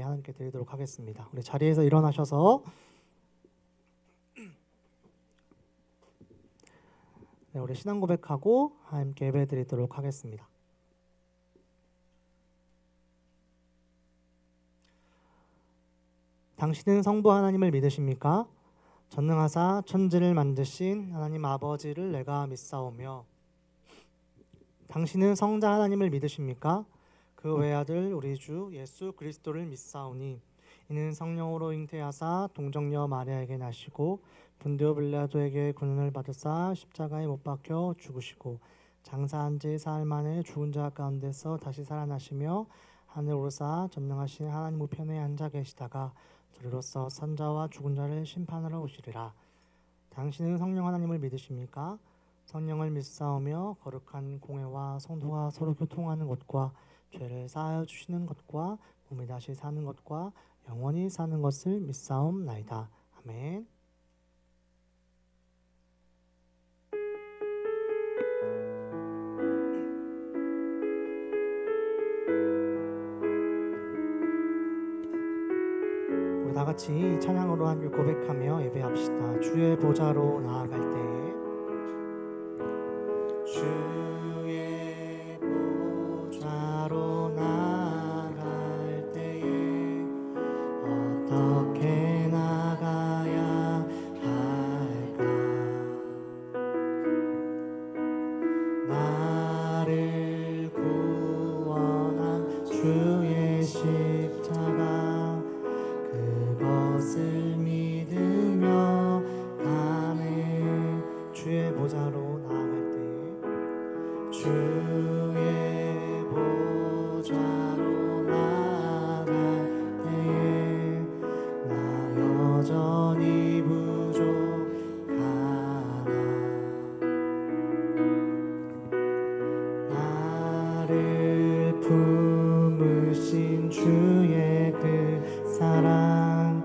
하나님께 드리도록 하겠습니다. 우리 자리에서 일어나셔서 우리 신앙 고백하고 하나님께 예배 드리도록 하겠습니다. 당신은 성부 하나님을 믿으십니까? 전능하사 천지를 만드신 하나님 아버지를 내가 믿사오며, 당신은 성자 하나님을 믿으십니까? 그 외아들 우리 주 예수 그리스도를 믿사오니 이는 성령으로 잉태하사 동정녀 마리아에게 나시고 본디오 빌라도에게 군운을 받으사 십자가에 못 박혀 죽으시고 장사한 지 사흘 만에 죽은 자 가운데서 다시 살아나시며 하늘 오르사 전능하신 하나님 우편에 앉아 계시다가 저리로서 산자와 죽은 자를 심판하러 오시리라. 당신은 성령 하나님을 믿으십니까? 성령을 믿사오며 거룩한 공회와 성도가 서로 교통하는 것과 죄를 사하여 주시는 것과 몸이 다시 사는 것과 영원히 사는 것을 믿사옵나이다. 아멘. 우리 다 같이 찬양으로 한 줄 고백하며 예배합시다. 주의 보좌로 나아갈 때에 주의 보좌로 나아갈 때에 어떻게 나가야 할까? 나를 구원한 주의 십자가 그것을 믿으며 가네. 주의 보좌로 나아갈 주의 보좌로 나아갈 때에 나 여전히 부족하나. 나를 품으신 주의 그 사랑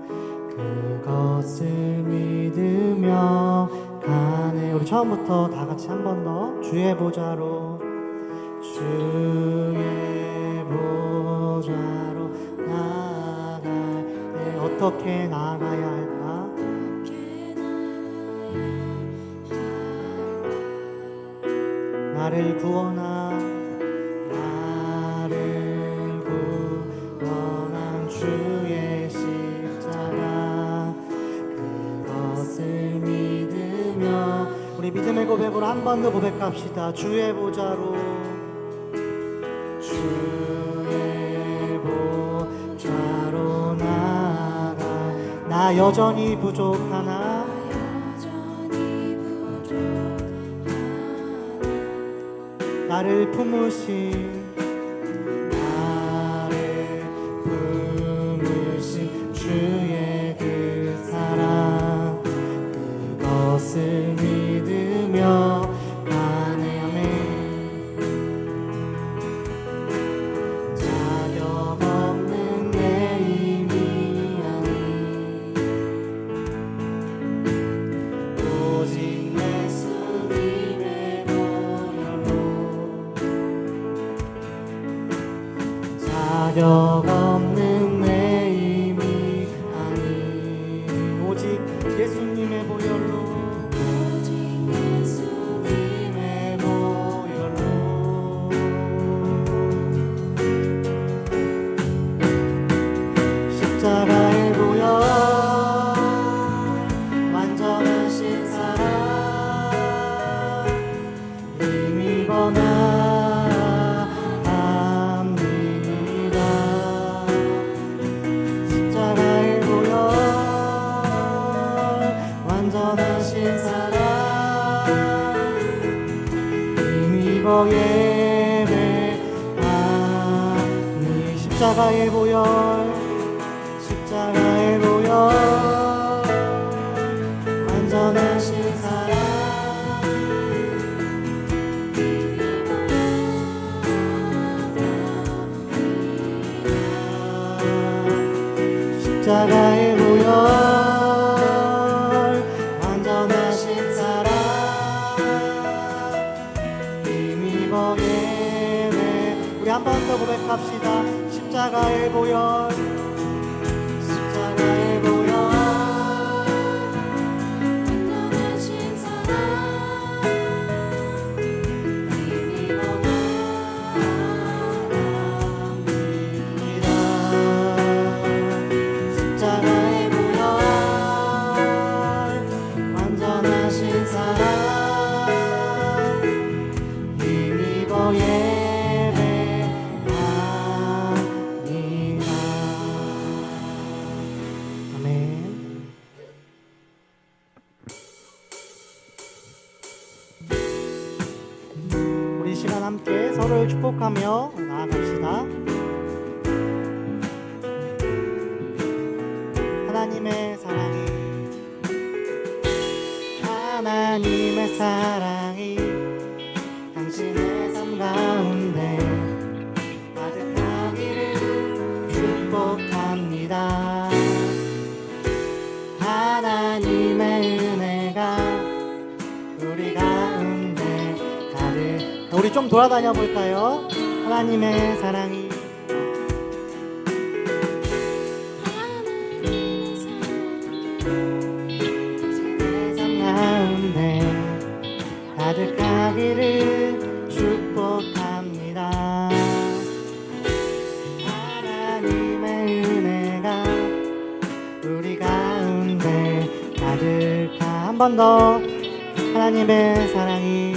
그것을 믿으며 가네. 우리 처음부터 다 같이 한 번 더. 주의 보좌로 주의 보좌로 나아갈 때 어떻게 나아가야 할까? 나를 구원한 주의 십자가 그것을 믿으며 우리 믿음의 고백으로 한 번 더 고백합시다. 주의 보좌로 나아가 나 여전히 부족하나. 나를 품으신 주의 그 사랑 그것을 믿으며 가네. 아멘. 자격 없는 내 힘이 아니 오직 예수님의 보혈로 자격 없는 내 힘이 아니 오직 예수님의 보혈로 십자가의 보혈 완전한 신사랑 힘입어 나갑니다. 십자가의 보혈 완전한 신사랑 힘입어 예배하니. 십자가의 보혈 십자가의 보혈 완전한 신사랑 십자가의 보혈 완전한 신사랑 힘입어 예배. 우리 한 번 더 고백합시다. 십자가의 보혈 함께 서로를 축복하며 나아갑시다. 하나님의 사랑이 당신의 삶 가운데 가득하기를 축복합니다. 하나님의 은혜가 우리 가운데 가득. 우리 좀 돌아다녀 볼까요? 하나님의 사랑이 가득하기를 축복합니다. 하나님의 은혜가 우리 가운데 가득하. 한 번 더. 하나님의 사랑이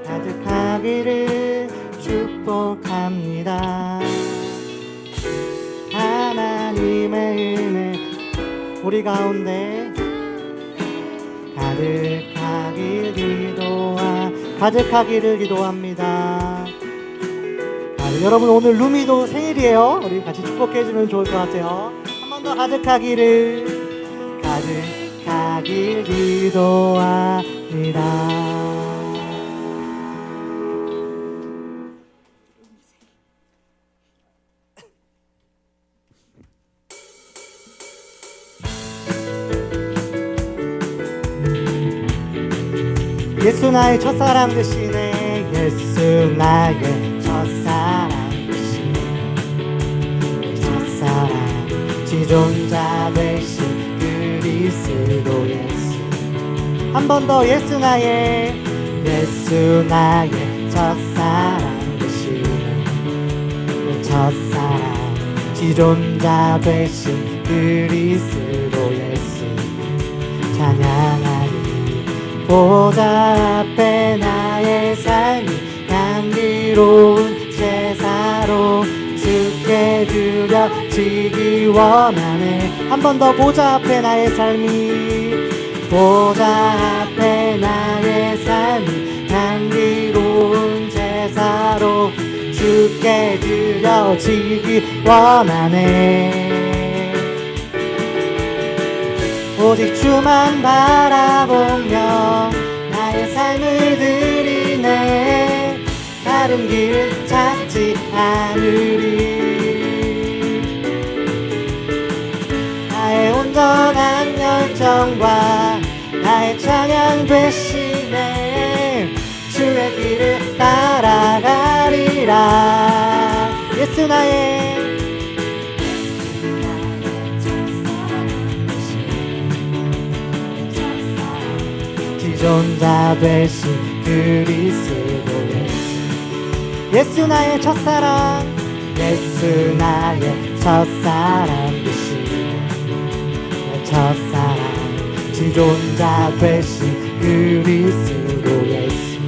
가득하기를 축복합니다. 하나님의 은혜 우리 가운데 가득하기를 기도합니다. 여러분 오늘 루미도 생일이에요. 우리 같이 축복해주면 좋을 것 같아요. 한 번 더 가득하기를 기도합니다. 예수 나의 첫사랑 되시네. 예수 나의 첫사랑 되시네. 첫사랑 지존자 되신 그리스도 예수. 한 번 더. 예수 나의 첫사랑 되시네. 첫사랑 지존자 되신 그리스도 예수. 찬양하리. 보좌 앞에 나의 삶이 향기로운 제사로 주께 드려지기 원하네. 한 번 더. 보좌 앞에 나의 삶이 향기로운 제사로 주께 드려지기 원하네. 오직 주만 바라보며 나의 삶을 드리네. 다른 길을 찾지 않으리. 나의 온전한 열정과 나의 찬양 되시네. 주의 길을 따라가리라. 예수 나의 지존자 되신 그리스도 예수. 예수 나의 첫사랑. 예수 나의 첫사랑 되시네. 첫사랑 지존자 되신 그리스도 예수.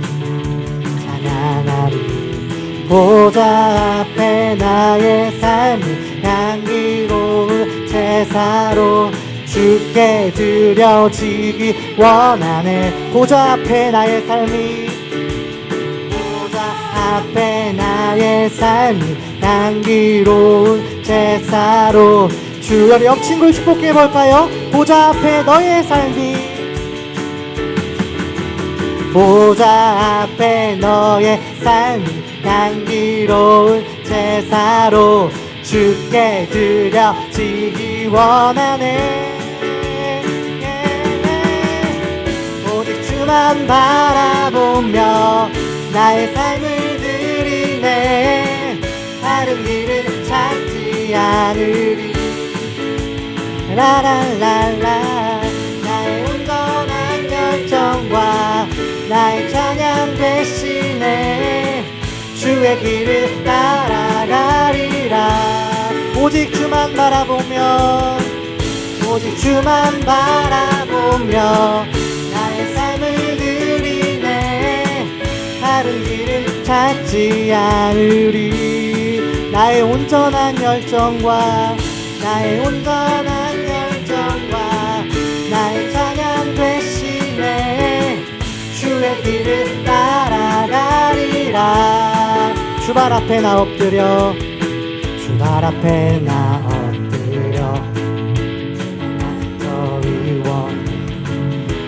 찬양하리. 보좌 앞에 나의 삶이 향기로운 제사로 주께 드려지기 원하네. 보좌 앞에 나의 삶이 향기로운 제사로 주여. 옆 친구를 축복해 볼까요? 보좌 앞에 너의 삶이 향기로운 제사로 주께 드려지기 원하네. 오직 주만 바라보며 나의 삶을 드리네. 다른 길을 찾지 않으리. 라라라라. 나의 온전한 열정과 나의 찬양 대신에 주의 길을 따라가리라. 오직 주만 바라보며 나의 삶을 드리네. 다른 길을 찾지 않으리. 나의 온전한 열정과 나의 온전한 열정과 나의 찬양 되시네. 주의 길을 따라가리라. 주발 앞에 나 엎드려, 주발 앞에 나 엎드려. 저 위원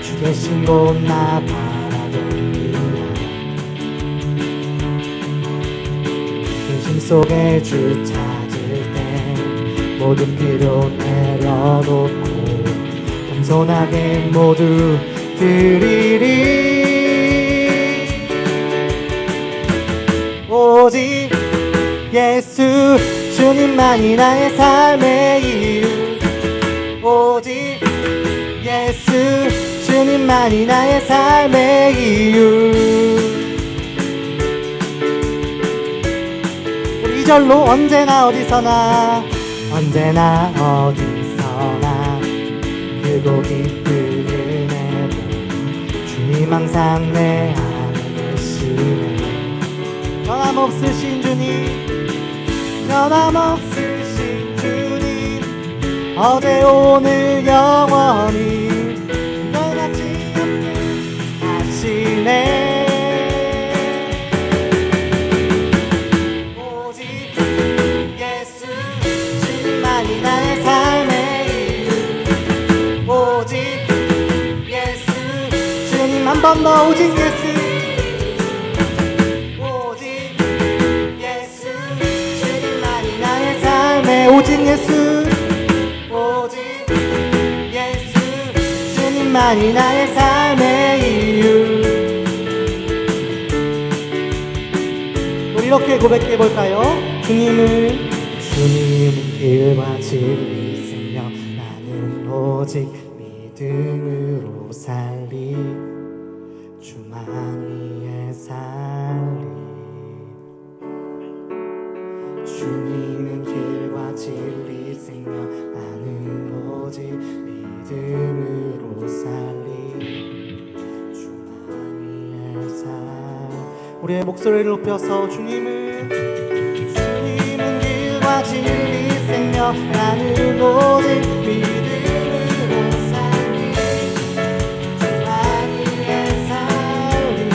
주 계신 곳 나 바라봅니다. 근심 속에 주 찾을 때 모든 필요 내려놓고 겸손하게 모두 드리리. 오직 예수 주님만이 나의 삶의 이유. 오직 예수 주님만이 나의 삶의 이유. 우리 2절로 언제나 어디서나 언제나 어디서나 크고 깊은 은혜로 주님 항상 내 안에 계시네. 변함없으신 주님, 변함없으신 주님, 어제 오늘 영원히 변하지 않게 하시네. 오직 예수 주님만이 나의 삶의 이유. 오직 예수 주님, 한 번 더 오직 예수. 오직 예수, 오직 예수 주님만이 나의 삶의 이유. 우리 이렇게 고백해 볼까요? 주님은 길과 진리이시며 나는 오직 믿음으로 살리. 주만 위에 살리. 주님은 길과 진리이시며 나는 오직 믿음으로 살리. 주만 위에 살리. 우리의 목소리를 높여서 주님은 길과 진리이시며 나는 오직 믿음으로 살리. 주만 위에 살리.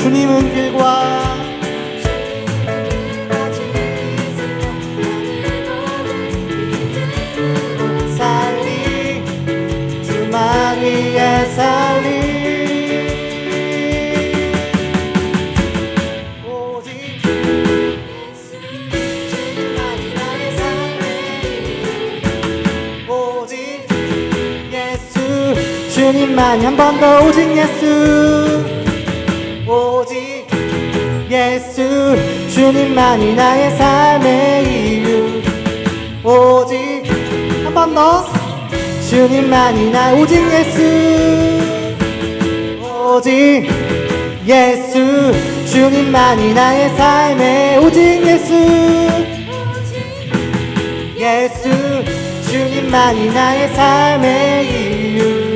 주님은 길과 위에 살리. 오직 예수 주님만이 나의 삶의 이유. 오직 예수 주님만이. 한 번 더 오직 예수. 오직 예수 주님만이 나의 삶의 이유. 오직 한 번 더 주님만이 나. 오직 예수. 오직 예수 주님만이 나의 삶의. 오직 예수. 예수 주님만이 나의 삶의 이유.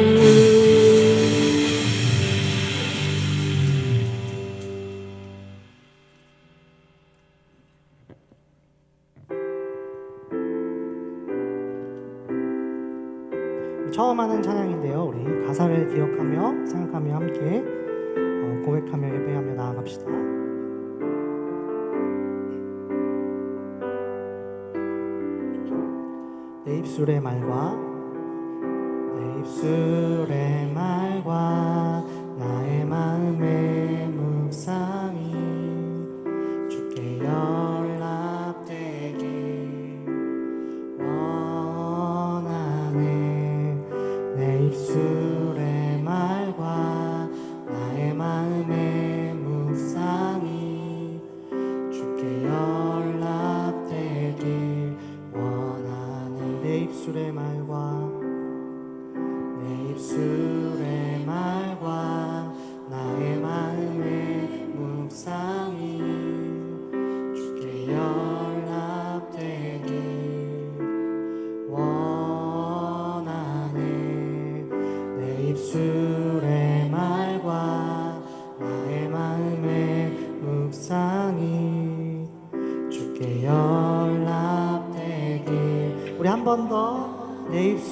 처음 하는 찬양인데요. 우리 가사를 기억하며 생각하며 함께 고백하며 예배하며 나아갑시다. 내 입술의 말과 나의 마음의 묵상이 주께 연락되길 원하네. 내 입술의 말과 나의 마음의 묵상이 주께 연락되길 원하네. 내 입술의 말과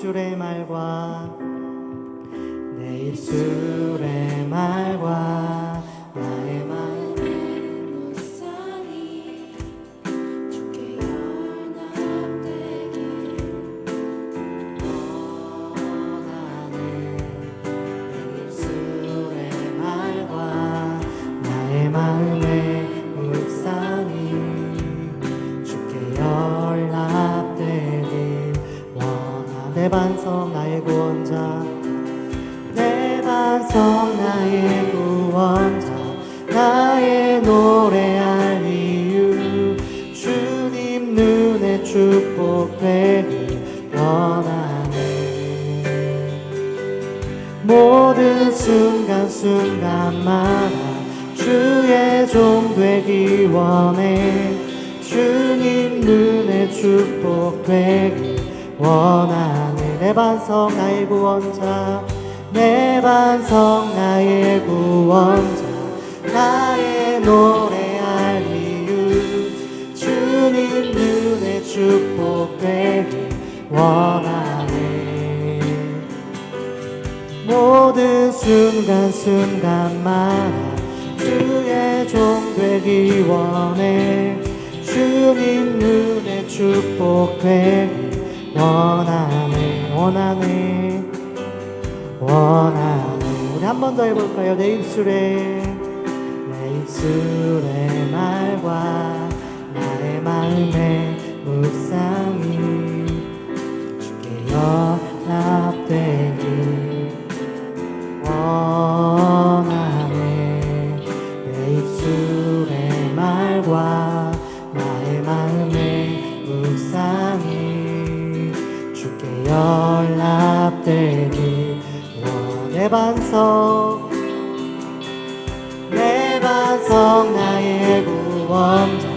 입술의 말과 내 입술의 말과 나의 마음의 묵상이 주께 연합되길 원하네. 내 입술의 말과 나의 마음의 묵상이 주께 연합되길 원하네. 내 반석 나의 구원자, 내 반석 나의 구원자, 나의 노래할 이유, 주님 눈에 축복되길 원하네. 모든 순간순간마다 주의 종 되기 원해. 주님 눈에 축복되길 원하네. 내 반석 나의 구원자, 내 반석 나의 구원자, 나의 노래할 이유, 주님 눈에 축복되길 원하네. 모든 순간순간마다 주의 종 되기 원해. 주님 눈에 축복되길 원하네. 원하네. 원하네. 우리 한 번 더 해볼까요? 내 입술의 말과 나의 마음의 묵상이 주께 연합되길 원하네. 내 입술의 말과 나의 마음의 묵상이 주께 연합되길 내 반석, 내 반석 나의 구원자,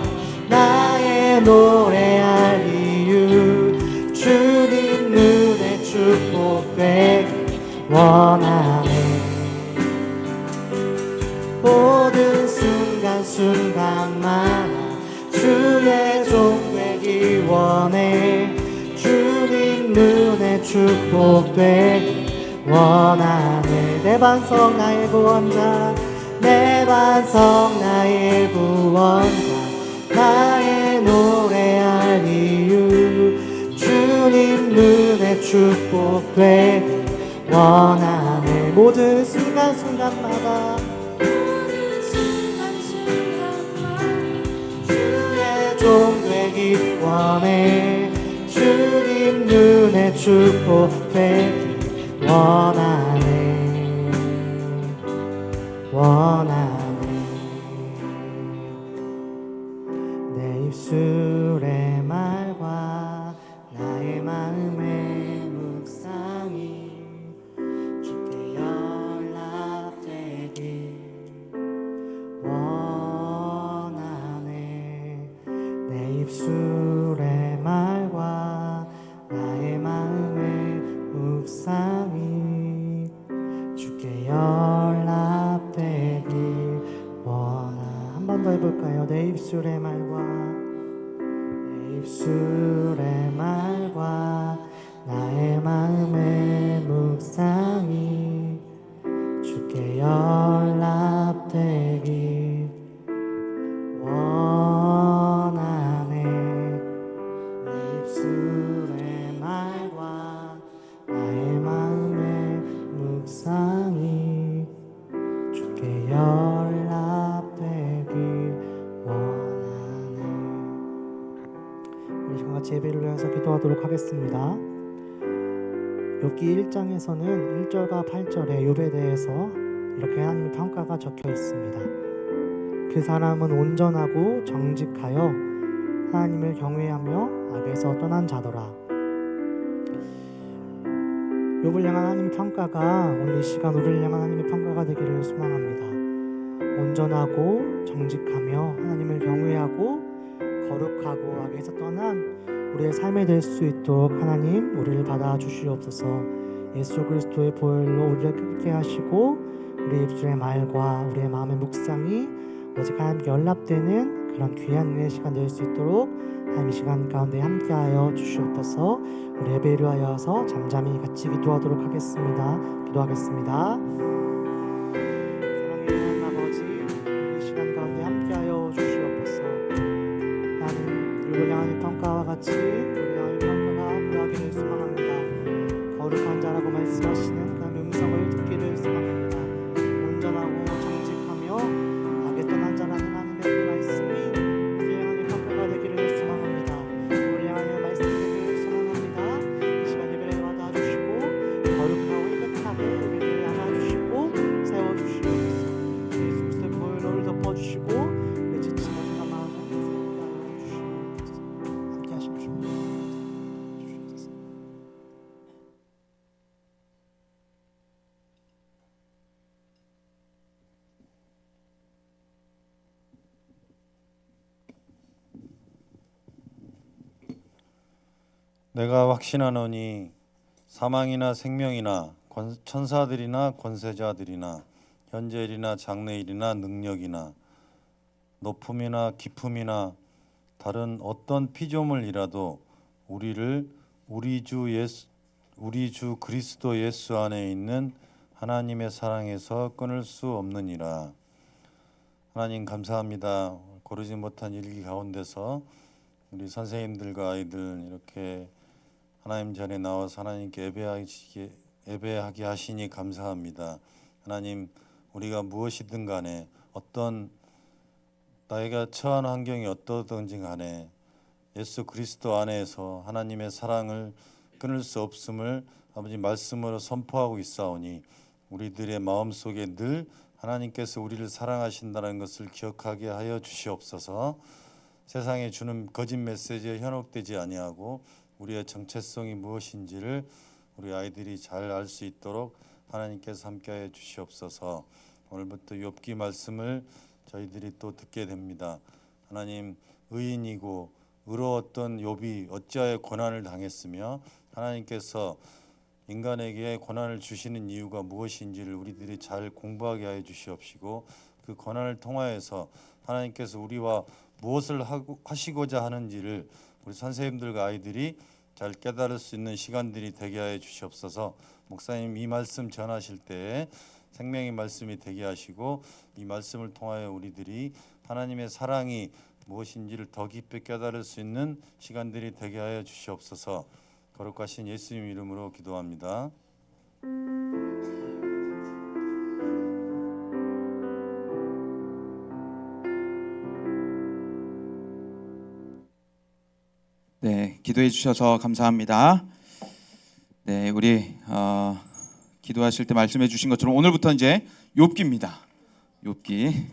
나의 노래할 이유, 주님 눈에 축복되길 원하네. 모든 순간순간마다 주의 종 되기 원해. 주님 눈에 축복되길 원하네. 내 반석 나의 구원자, 내 반석 나의 구원자, 나의 노래할 이유, 주님 눈에 축복되길 원하네. 모든 순간순간마다 주의 종 되길 원해. 주님 눈에 축복되길 원하네. 원하네. 내 입술의 말과 나의 마음의 묵상이 주께 연합되길 원하네. 내 입술의 말과 나의 마음의 묵상이 주께 연합되길 원하. 한 번 더 해볼까요? 내 입술의 말과 내 입술의 말과 나의 마음의 묵상이 주께 연합되길 원하네. 내 입술의 말과 나의 마음의 묵상이 주께 연합되길 원하네. 우리 지금 같이 예배를 위해서 기도하도록 하겠습니다. 욥기 1장에서는 1절과 8절에 욥에 대해서 이렇게 하나님의 평가가 적혀 있습니다. 그 사람은 온전하고 정직하여 하나님을 경외하며 악에서 떠난 자더라. 욥을 향한 하나님의 평가가 오늘 이 시간 우리를 향한 하나님의 평가가 되기를 소망합니다. 온전하고 정직하며 하나님을 경외하고 거룩하고 악에서 떠난 우리의 삶이 될 수 있도록 하나님 우리를 받아주시옵소서. 예수 그리스도의 보혈로 우리를 깨끗게 하시고 우리 입술의 말과 우리의 마음의 묵상이 오직 하나님께 연합되는 그 그런 귀한 은혜의 시간 될 수 있도록 하나님 이 시간 가운데 함께하여 주시옵소서. 우리 예배를 위하여서 잠잠히 같이 기도하도록 하겠습니다. 기도하겠습니다. 사랑의 하나님 아버지, 이 시간 가운데 함께하여 주시옵소서. 하나님, 우리를 향한 평가와 같이 우리를 향한 평가가 구하기를 소망합니다. 거룩한 자라고 말씀하시는 그 음성을 듣기를 소망합니다. 온전하고 정직하며 악에 떠난 자라는 하나님의 그 말씀이 우리를 향한 평가가 되기를 소망합니다. 우리를 향한 말씀 되기를 소망합니다. 이 시간 예배를 받아주시고 거룩하고 깨끗하게 우리를 안아주시고 세워주시옵소서. 예수 그리스도의 보혈로 덮어주시고 우리 지친 어린한 마음을 새롭게 하여 주시옵소서. 함께 하시면 주옵소서. 내가 확신하노니 사망이나 생명이나 천사들이나 권세자들이나 현재일이나 장래일이나 능력이나 높음이나 깊음이나 다른 어떤 피조물이라도 우리를 우리 주 그리스도 예수 안에 있는 하나님의 사랑에서 끊을 수 없느니라. 하나님 감사합니다. 고르지 못한 일기 가운데서 우리 선생님들과 아이들 이렇게 하나님 전에 나와서 하나님께 예배하게 하시니 감사합니다. 하나님, 우리가 무엇이든 간에 어떤 나이가 처한 환경이 어떠든지 간에 예수 그리스도 안에서 하나님의 사랑을 끊을 수 없음을 아버지 말씀으로 선포하고 있사오니 우리들의 마음속에 늘 하나님께서 우리를 사랑하신다는 것을 기억하게 하여 주시옵소서. 세상에 주는 거짓 메시지에 현혹되지 아니하고 우리의 정체성이 무엇인지를 우리 아이들이 잘 알 수 있도록 하나님께서 함께해 주시옵소서. 오늘부터 욥기 말씀을 저희들이 또 듣게 됩니다. 하나님, 의인이고 의로웠던 욥이 어찌하여 고난을 당했으며 하나님께서 인간에게 고난을 주시는 이유가 무엇인지를 우리들이 잘 공부하게 하여 주시옵시고 그 고난을 통하여서 하나님께서 우리와 무엇을 하시고자 하는지를 우리 선생님들과 아이들이 잘 깨달을 수 있는 시간들이 되게 하여 주시옵소서. 목사님 이 말씀 전하실 때에 생명의 말씀이 되게 하시고 이 말씀을 통하여 우리들이 하나님의 사랑이 무엇인지를 더 깊이 깨달을 수 있는 시간들이 되게 하여 주시옵소서. 거룩하신 예수님 이름으로 기도합니다. 네, 기도해 주셔서 감사합니다. 네, 우리 기도하실 때 말씀해 주신 것처럼 오늘부터 이제 욥기입니다. 욥기.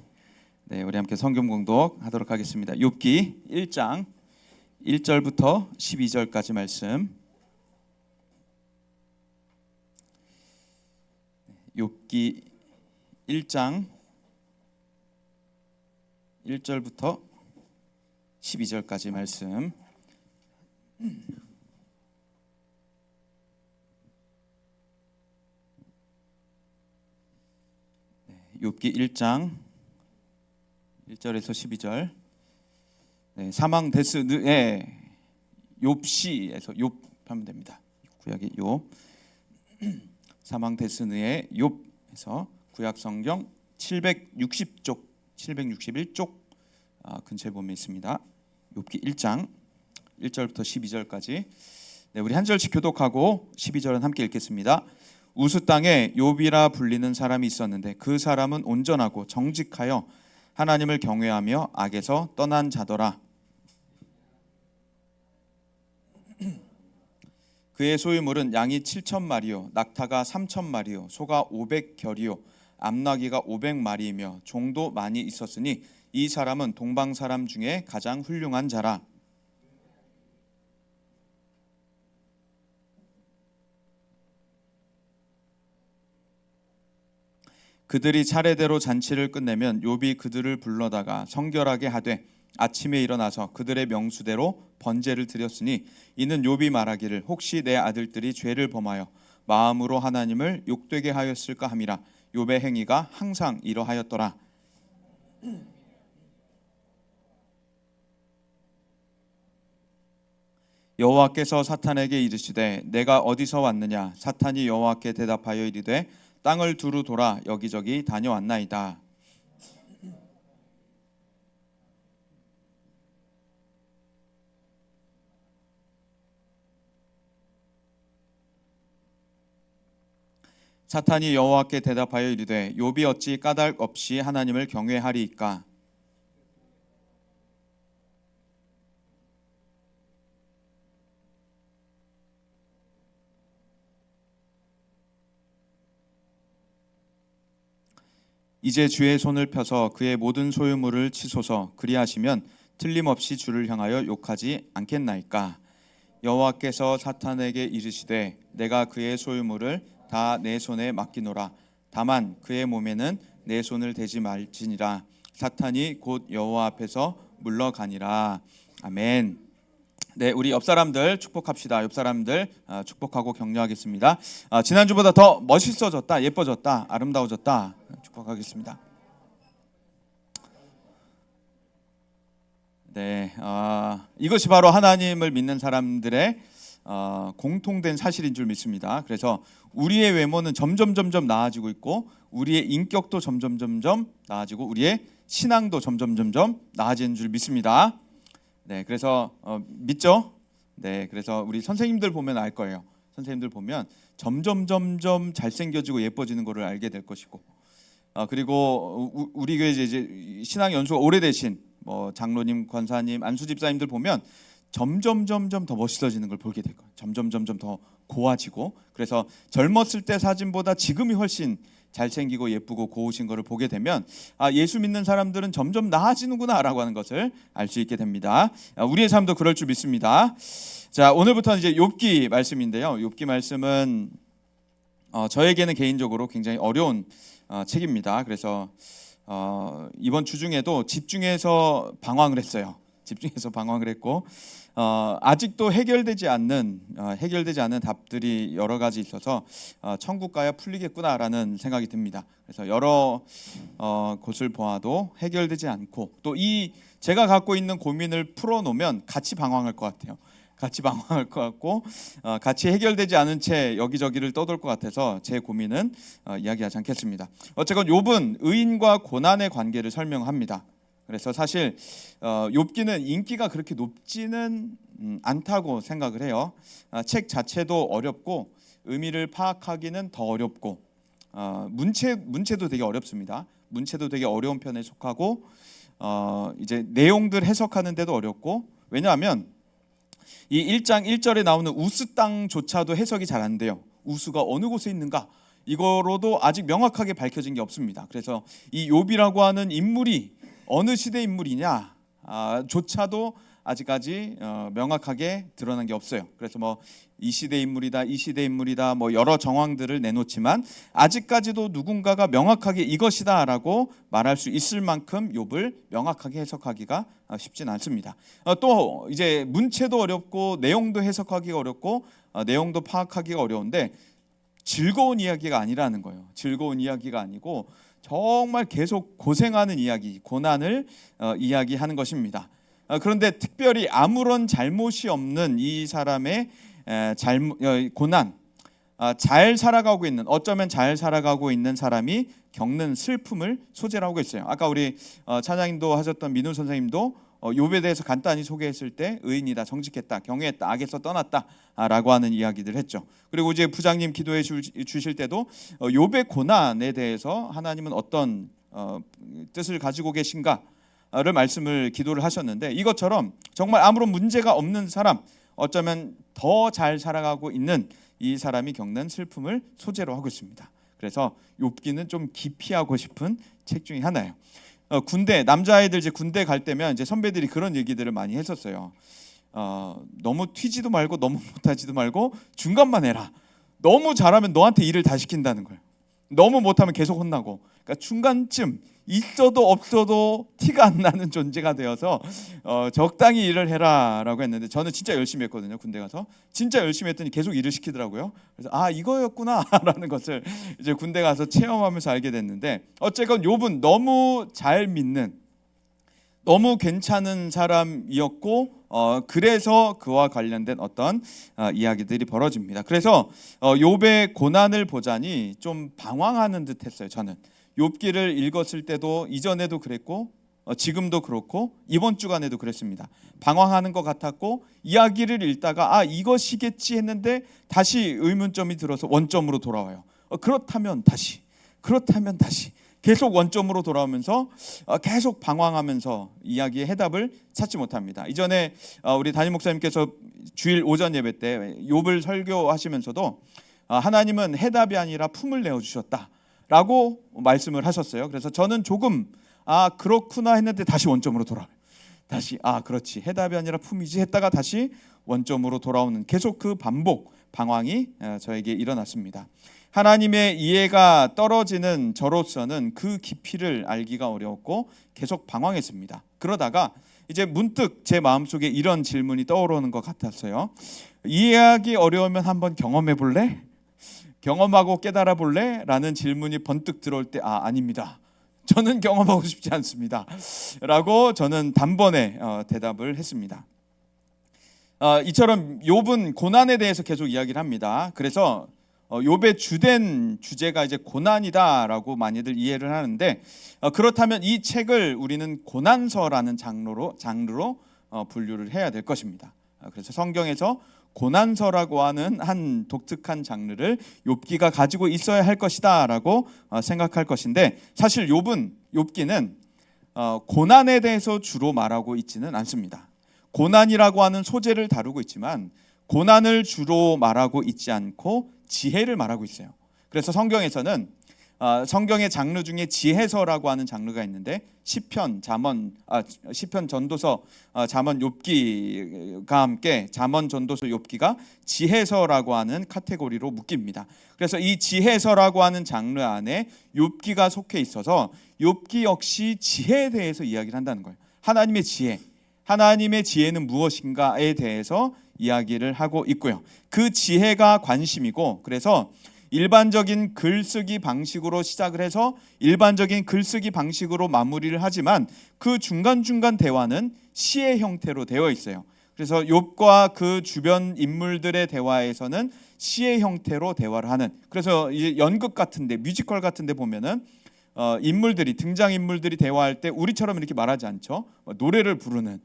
네, 우리 함께 성경 공독하도록 하겠습니다. 욥기 1장 1절부터 12절까지 말씀. 욥기 1장 1절부터 12절까지 말씀. 욥기 1장 1절에서 12절. 네, 사망 데스느의 욥시에서 욥 하면 됩니다. 구약의 욥. 사망 데스느의 욥에서 구약 성경 760쪽, 761쪽 근처에 보면 있습니다. 욥기 1장 1절부터 12절까지. 네, 우리 한 절씩 교독하고 12절은 함께 읽겠습니다. 우스 땅에 욥이라 불리는 사람이 있었는데 그 사람은 온전하고 정직하여 하나님을 경외하며 악에서 떠난 자더라. 그의 소유물은 양이 7,000마리요 낙타가 3,000마리요 소가 500결이요 암나귀가 500마리이며 종도 많이 있었으니 이 사람은 동방 사람 중에 가장 훌륭한 자라. 그들이 차례대로 잔치를 끝내면 욥이 그들을 불러다가 성결하게 하되 아침에 일어나서 그들의 명수대로 번제를 드렸으니 이는 욥이 말하기를 혹시 내 아들들이 죄를 범하여 마음으로 하나님을 욕되게 하였을까 함이라. 욥의 행위가 항상 이러하였더라. 여호와께서 사탄에게 이르시되 내가 어디서 왔느냐? 사탄이 여호와께 대답하여 이르되 땅을 두루 돌아 여기저기 다녀왔나이다. 사탄이 여호와께 대답하여 이르되 욥이 어찌 까닭 없이 하나님을 경외하리이까? 이제 주의 손을 펴서 그의 모든 소유물을 치소서. 그리하시면 틀림없이 주를 향하여 욕하지 않겠나이까? 여호와께서 사탄에게 이르시되 내가 그의 소유물을 다 내 손에 맡기노라. 다만 그의 몸에는 내 손을 대지 말지니라. 사탄이 곧 여호와 앞에서 물러가니라. 아멘. 네, 우리 옆 사람들 축복합시다. 옆 사람들 축복하고 격려하겠습니다. 지난주보다 더 멋있어졌다, 예뻐졌다, 아름다워졌다 축복하겠습니다. 네, 이것이 바로 하나님을 믿는 사람들의 공통된 사실인 줄 믿습니다. 그래서 우리의 외모는 점점 나아지고 있고 우리의 인격도 점점 나아지고 우리의 신앙도 점점 나아지는 줄 믿습니다. 네, 그래서 믿죠? 네, 그래서 우리 선생님들 보면 알 거예요. 선생님들 보면 점점 잘생겨지고 예뻐지는 것을 알게 될 것이고, 그리고 우리 교회 이제 신앙 연수가 오래되신 뭐 장로님, 권사님, 안수 집사님들 보면 점점 더 멋있어지는 걸 보게 될 거예요. 점점 더 고와지고, 그래서 젊었을 때 사진보다 지금이 훨씬 잘생기고 예쁘고 고우신 것을 보게 되면 예수 믿는 사람들은 점점 나아지는구나라고 하는 것을 알 수 있게 됩니다. 우리의 삶도 그럴 줄 믿습니다. 자, 오늘부터는 이제 욥기 말씀인데요. 욥기 말씀은 저에게는 개인적으로 굉장히 어려운 책입니다. 그래서 이번 주 중에도 집중해서 방황을 했어요. 집중해서 방황을 했고 아직도 해결되지 않는 답들이 여러 가지 있어서 천국 가야 풀리겠구나라는 생각이 듭니다. 그래서 여러 곳을 보아도 해결되지 않고 또 제가 갖고 있는 고민을 풀어놓으면 같이 방황할 것 같아요. 같이 방황할 것 같고 같이 해결되지 않은 채 여기저기를 떠돌 것 같아서 제 고민은 이야기하지 않겠습니다. 어쨌건 욥은 의인과 고난의 관계를 설명합니다. 그래서 사실 욥기는 인기가 그렇게 높지는 않다고 생각을 해요. 책 자체도 어렵고 의미를 파악하기는 더 어렵고 문체도 되게 어렵습니다. 문체도 되게 어려운 편에 속하고 이제 내용들 해석하는 데도 어렵고, 왜냐하면 이 1장 1절에 나오는 우스 땅조차도 해석이 잘 안 돼요. 우스가 어느 곳에 있는가 이거로도 아직 명확하게 밝혀진 게 없습니다. 그래서 이 욥이라고 하는 인물이 어느 시대 인물이냐 조차도 아직까지 명확하게 드러난 게 없어요. 그래서 뭐 이 시대 인물이다, 이 시대 인물이다, 뭐 여러 정황들을 내놓지만 아직까지도 누군가가 명확하게 이것이다라고 말할 수 있을 만큼 욥을 명확하게 해석하기가 쉽진 않습니다. 또 이제 문체도 어렵고 내용도 해석하기가 어렵고 내용도 파악하기가 어려운데 즐거운 이야기가 아니라는 거예요. 즐거운 이야기가 아니고 정말 계속 고생하는 이야기, 고난을 이야기하는 것입니다. 그런데 특별히 아무런 잘못이 없는 이 사람의 고난, 잘 살아가고 있는, 어쩌면 잘 살아가고 있는 사람이 겪는 슬픔을 소재로 하고 있어요. 아까 우리 찬양인도 하셨던 민우 선생님도 욥에 대해서 간단히 소개했을 때 의인이다, 정직했다, 경외했다, 악에서 떠났다라고 하는 이야기들 했죠. 그리고 이제 부장님 기도해 주실 때도 욥의 고난에 대해서 하나님은 어떤 뜻을 가지고 계신가를 말씀을 기도를 하셨는데, 이것처럼 정말 아무런 문제가 없는 사람, 어쩌면 더 잘 살아가고 있는 이 사람이 겪는 슬픔을 소재로 하고 있습니다. 그래서 욥기는 좀 기피하고 싶은 책 중에 하나예요. 군대, 남자아이들 이제 군대 갈 때면 이제 선배들이 그런 얘기들을 많이 했었어요. 너무 튀지도 말고 너무 못하지도 말고 중간만 해라. 너무 잘하면 너한테 일을 다 시킨다는 거예요. 너무 못하면 계속 혼나고. 그러니까 중간쯤 있어도 없어도 티가 안 나는 존재가 되어서 적당히 일을 해라라고 했는데, 저는 진짜 열심히 했거든요. 군대 가서 진짜 열심히 했더니 계속 일을 시키더라고요. 그래서 이거였구나라는 것을 이제 군대 가서 체험하면서 알게 됐는데, 어쨌건 욥은 너무 잘 믿는, 너무 괜찮은 사람이었고 그래서 그와 관련된 어떤 이야기들이 벌어집니다. 그래서 욥의 고난을 보자니 좀 방황하는 듯했어요. 저는 욥기를 읽었을 때도 이전에도 그랬고 지금도 그렇고 이번 주간에도 그랬습니다. 방황하는 것 같았고 이야기를 읽다가 아 이것이겠지 했는데 다시 의문점이 들어서 원점으로 돌아와요. 그렇다면 다시 계속 원점으로 돌아오면서 계속 방황하면서 이야기의 해답을 찾지 못합니다. 이전에 우리 담임 목사님께서 주일 오전 예배 때 욥을 설교하시면서도 하나님은 해답이 아니라 품을 내어 주셨다라고 말씀을 하셨어요. 그래서 저는 조금 그렇구나 했는데 다시 원점으로 돌아와요. 다시 그렇지 해답이 아니라 품이지 했다가 다시 원점으로 돌아오는 계속 그 반복 방황이 저에게 일어났습니다. 하나님의 이해가 떨어지는 저로서는 그 깊이를 알기가 어려웠고 계속 방황했습니다. 그러다가 이제 문득 제 마음속에 이런 질문이 떠오르는 것 같았어요. 이해하기 어려우면 한번 경험해 볼래? 경험하고 깨달아 볼래? 라는 질문이 번뜩 들어올 때 아닙니다. 저는 경험하고 싶지 않습니다. 라고 저는 단번에 대답을 했습니다. 이처럼 욥은 고난에 대해서 계속 이야기를 합니다. 그래서 욥의 주된 주제가 이제 고난이다라고 많이들 이해를 하는데 그렇다면 이 책을 우리는 고난서라는 장르로 분류를 해야 될 것입니다. 그래서 성경에서 고난서라고 하는 한 독특한 장르를 욥기가 가지고 있어야 할 것이다라고 생각할 것인데 사실 욥기는 고난에 대해서 주로 말하고 있지는 않습니다. 고난이라고 하는 소재를 다루고 있지만 고난을 주로 말하고 있지 않고 지혜를 말하고 있어요. 그래서 성경에서는 성경의 장르 중에 지혜서라고 하는 장르가 있는데 시편, 전도서, 잠언, 욥기가 함께 잠언, 전도서, 욥기가 지혜서라고 하는 카테고리로 묶입니다. 그래서 이 지혜서라고 하는 장르 안에 욥기가 속해 있어서 욥기 역시 지혜에 대해서 이야기를 한다는 거예요. 하나님의 지혜는 무엇인가에 대해서 이야기를 하고 있고요. 그 지혜가 관심이고 그래서 일반적인 글쓰기 방식으로 시작을 해서 일반적인 글쓰기 방식으로 마무리를 하지만 그 중간중간 대화는 시의 형태로 되어 있어요. 그래서 욥과 그 주변 인물들의 대화에서는 시의 형태로 대화를 하는 그래서 이제 연극 같은데 뮤지컬 같은데 보면은 등장인물들이 대화할 때 우리처럼 이렇게 말하지 않죠. 노래를 부르는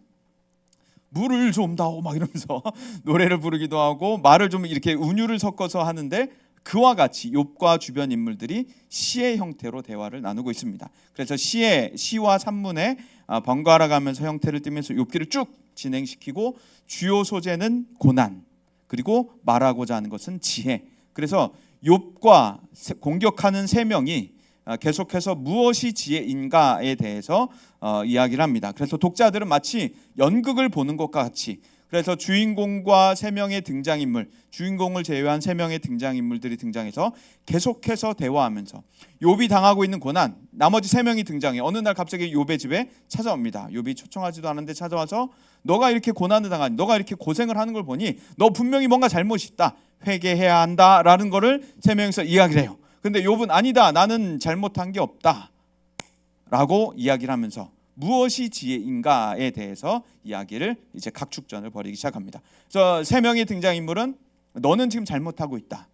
물을 좀 다오 막 이러면서 노래를 부르기도 하고 말을 좀 이렇게 운율을 섞어서 하는데 그와 같이 욥과 주변 인물들이 시의 형태로 대화를 나누고 있습니다. 그래서 시와 산문에 번갈아 가면서 형태를 띠면서 욥기를 쭉 진행시키고 주요 소재는 고난 그리고 말하고자 하는 것은 지혜. 그래서 욥과 공격하는 세 명이 계속해서 무엇이 지혜인가에 대해서 이야기를 합니다. 그래서 독자들은 마치 연극을 보는 것과 같이 그래서 주인공과 세 명의 등장인물, 주인공을 제외한 세 명의 등장인물들이 등장해서 계속해서 대화하면서 욥이 당하고 있는 고난, 나머지 세 명이 등장해 어느 날 갑자기 욥의 집에 찾아옵니다. 욥이 초청하지도 않은데 찾아와서 너가 이렇게 고난을 당하니, 너가 이렇게 고생을 하는 걸 보니 너 분명히 뭔가 잘못이 있다, 회개해야 한다라는 거를 세 명이서 이야기를 해요. 근데 욥은 아니다, 나는 잘못한 게 없다 라고 이야기를 하면서 무엇이 지혜인가에 대해서 이야기를 이제 각축전을 벌이기 시작합니다. 그래서 세 명의 등장인물은 너는 지금 잘못하고 있다,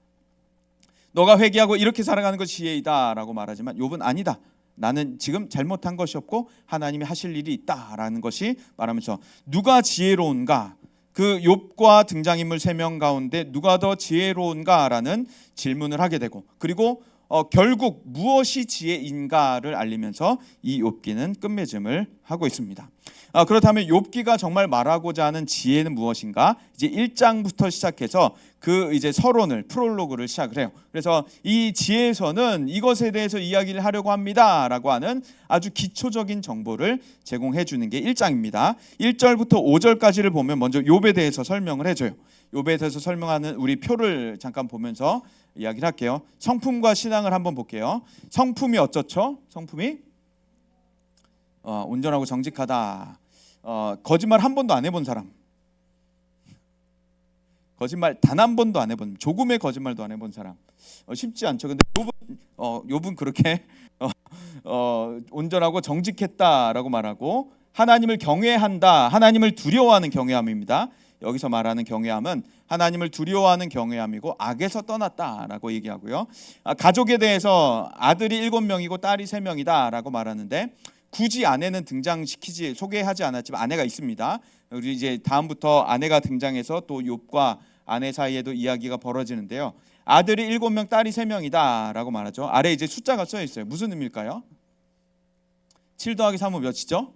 너가 회개하고 이렇게 살아가는 것이 지혜이다 라고 말하지만 욥은 아니다, 나는 지금 잘못한 것이 없고 하나님이 하실 일이 있다라는 것이 말하면서 누가 지혜로운가, 그 욥과 등장인물 3명 가운데 누가 더 지혜로운가라는 질문을 하게 되고 그리고 결국 무엇이 지혜인가를 알리면서 이 욥기는 끝맺음을 하고 있습니다. 그렇다면 욥기가 정말 말하고자 하는 지혜는 무엇인가? 이제 1장부터 시작해서 그 이제 서론을 프롤로그를 시작을 해요. 그래서 이 지혜에서는 이것에 대해서 이야기를 하려고 합니다라고 하는 아주 기초적인 정보를 제공해 주는 게 1장입니다. 1절부터 5절까지를 보면 먼저 욥에 대해서 설명을 해줘요. 욥에 대해서 설명하는 우리 표를 잠깐 보면서 이야기를 할게요. 성품과 신앙을 한번 볼게요. 성품이 어떻죠? 성품이 온전하고 정직하다. 거짓말 한 번도 안 해본 사람. 거짓말 단 한 번도 안 해본, 조금의 거짓말도 안 해본 사람. 쉽지 않죠. 근데 욥은 그렇게 온전하고 정직했다라고 말하고 하나님을 경외한다. 하나님을 두려워하는 경외함입니다. 여기서 말하는 경외함은 하나님을 두려워하는 경외함이고 악에서 떠났다라고 얘기하고요. 가족에 대해서 아들이 7명이고 딸이 3명이다라고 말하는데 굳이 아내는 소개하지 않았지만 아내가 있습니다. 우리 이제 다음부터 아내가 등장해서 또 욥과 아내 사이에도 이야기가 벌어지는데요. 아들이 7명, 딸이 3명이다라고 말하죠. 아래 이제 숫자가 써 있어요. 무슨 의미일까요? 7 더하기 3은 몇이죠?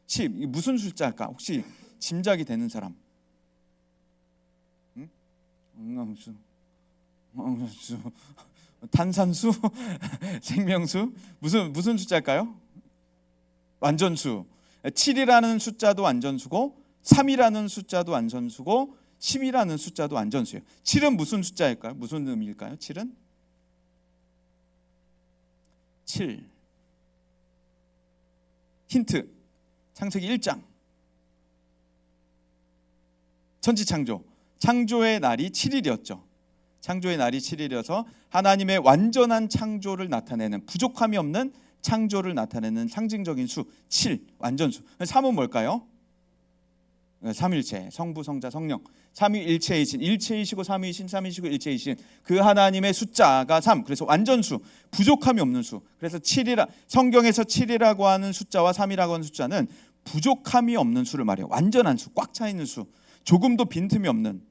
10. 이게 무슨 숫자일까? 혹시 짐작이 되는 사람? 탄산수? 생명수? 무슨 숫자일까요? 완전수. 7이라는 숫자도 완전수고 3이라는 숫자도 완전수고 10이라는 숫자도 완전수예요. 7은 무슨 숫자일까요? 무슨 의미일까요? 7은 7. 힌트. 창세기 1장. 천지창조. 창조의 날이 7일이었죠. 창조의 날이 7일이어서 하나님의 완전한 창조를 나타내는, 부족함이 없는 창조를 나타내는 상징적인 수 7, 완전수. 3은 뭘까요? 삼일체, 성부, 성자, 성령. 삼위일체이신, 일체이시고 삼위이신, 삼위이시고 일체이신 그 하나님의 숫자가 3. 그래서 완전수, 부족함이 없는 수. 그래서 7이라, 성경에서 7이라고 하는 숫자와 3이라고 하는 숫자는 부족함이 없는 수를 말해요. 완전한 수, 꽉 차 있는 수, 조금도 빈틈이 없는,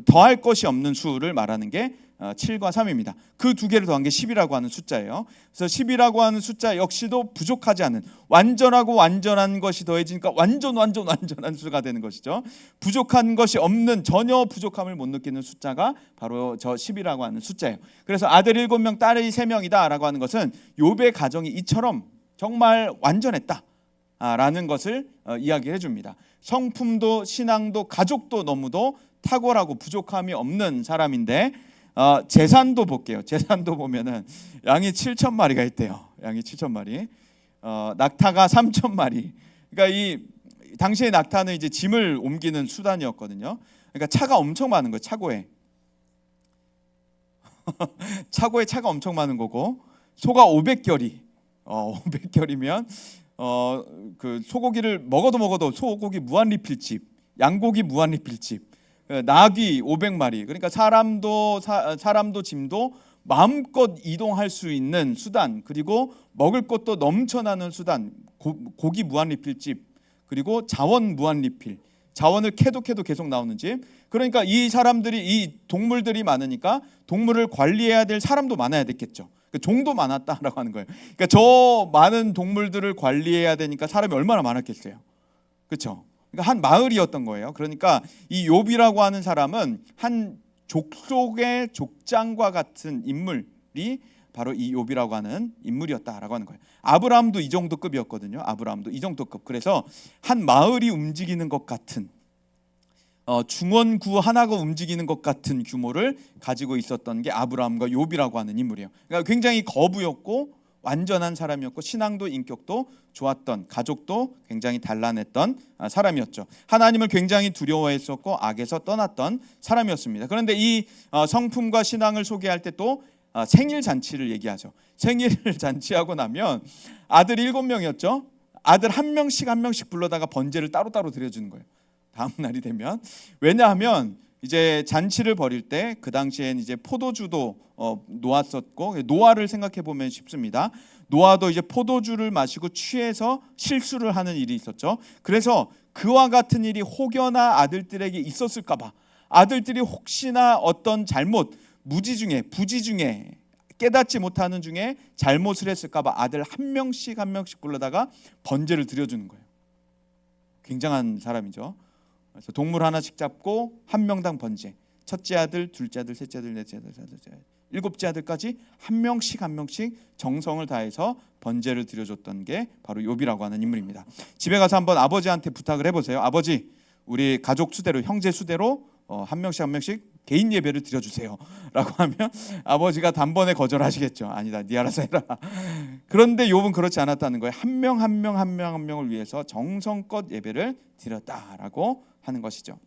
더할 것이 없는 수를 말하는 게 7과 3입니다. 그 두 개를 더한 게 10이라고 하는 숫자예요. 그래서 10이라고 하는 숫자 역시도 부족하지 않은, 완전하고 완전한 것이 더해지니까 완전한 수가 되는 것이죠. 부족한 것이 없는, 전혀 부족함을 못 느끼는 숫자가 바로 저 10이라고 하는 숫자예요. 그래서 아들 7명, 딸이 3명이다 라고 하는 것은 욥의 가정이 이처럼 정말 완전했다 라는 것을 이야기해 줍니다. 성품도 신앙도 가족도 너무도 탁월하고 부족함이 없는 사람인데, 재산도 볼게요. 재산도 보면은 양이 7,000마리가 있대요. 양이 7,000마리. 낙타가 3,000마리. 그러니까 이 당시의 낙타는 이제 짐을 옮기는 수단이었거든요. 그러니까 차가 엄청 많은 거예요. 차고에. 차고에 차가 엄청 많은 거고, 소가 500결이. 500결이면 그 소고기를 먹어도 소고기 무한 리필집, 양고기 무한 리필집. 나귀 500마리. 그러니까 사람도 짐도 마음껏 이동할 수 있는 수단, 그리고 먹을 것도 넘쳐나는 수단, 고기 무한 리필집, 그리고 자원 무한 리필. 자원을 캐도 계속 나오는 집. 그러니까 이 사람들이, 이 동물들이 많으니까 동물을 관리해야 될 사람도 많아야 됐겠죠. 종도 많았다라고 하는 거예요. 그러니까 저 많은 동물들을 관리해야 되니까 사람이 얼마나 많았겠어요. 그렇죠? 그러니까 한 마을이었던 거예요. 그러니까 이 욥이라고 하는 사람은 한 족속의 족장과 같은 인물이 바로 이 욥이라고 하는 인물이었다라고 하는 거예요. 아브라함도 이 정도 급이었거든요. 아브라함도 이 정도 급. 그래서 한 마을이 움직이는 것 같은, 중원구 하나가 움직이는 것 같은 규모를 가지고 있었던 게 아브라함과 욥이라고 하는 인물이에요. 그러니까 굉장히 거부였고 완전한 사람이었고, 신앙도 인격도 좋았던, 가족도 굉장히 단란했던 사람이었죠. 하나님을 굉장히 두려워했었고 악에서 떠났던 사람이었습니다. 그런데 이 성품과 신앙을 소개할 때 또 생일 잔치를 얘기하죠. 생일 잔치하고 나면 아들 7명이었죠. 아들 한 명씩 불러다가 번제를 따로따로 드려주는 거예요. 다음 날이 되면. 왜냐하면 이제 잔치를 벌일 때 그 당시엔 이제 포도주도 놓았었고, 노아를 생각해 보면 쉽습니다. 노아도 이제 포도주를 마시고 취해서 실수를 하는 일이 있었죠. 그래서 그와 같은 일이 혹여나 아들들에게 있었을까 봐, 아들들이 혹시나 어떤 잘못, 부지 중에 깨닫지 못하는 중에 잘못을 했을까 봐 아들 한 명씩 불러다가 번제를 드려주는 거예요. 굉장한 사람이죠. 그래서 동물 하나씩 잡고 한 명당 번제. 첫째 아들, 둘째 아들, 셋째 아들, 넷째 아들, 다섯째 아들, 일곱째 아들까지 한 명씩 정성을 다해서 번제를 드려줬던 게 바로 욥이라고 하는 인물입니다. 집에 가서 한번 아버지한테 부탁을 해보세요. 아버지, 우리 가족 수대로, 형제 수대로 한 명씩 개인 예배를 드려주세요 라고 하면 아버지가 단번에 거절하시겠죠. 아니다, 네 알아서 해라. 그런데 욥은 그렇지 않았다는 거예요. 한 명을 위해서 정성껏 예배를 드렸다라고 하는 것이죠.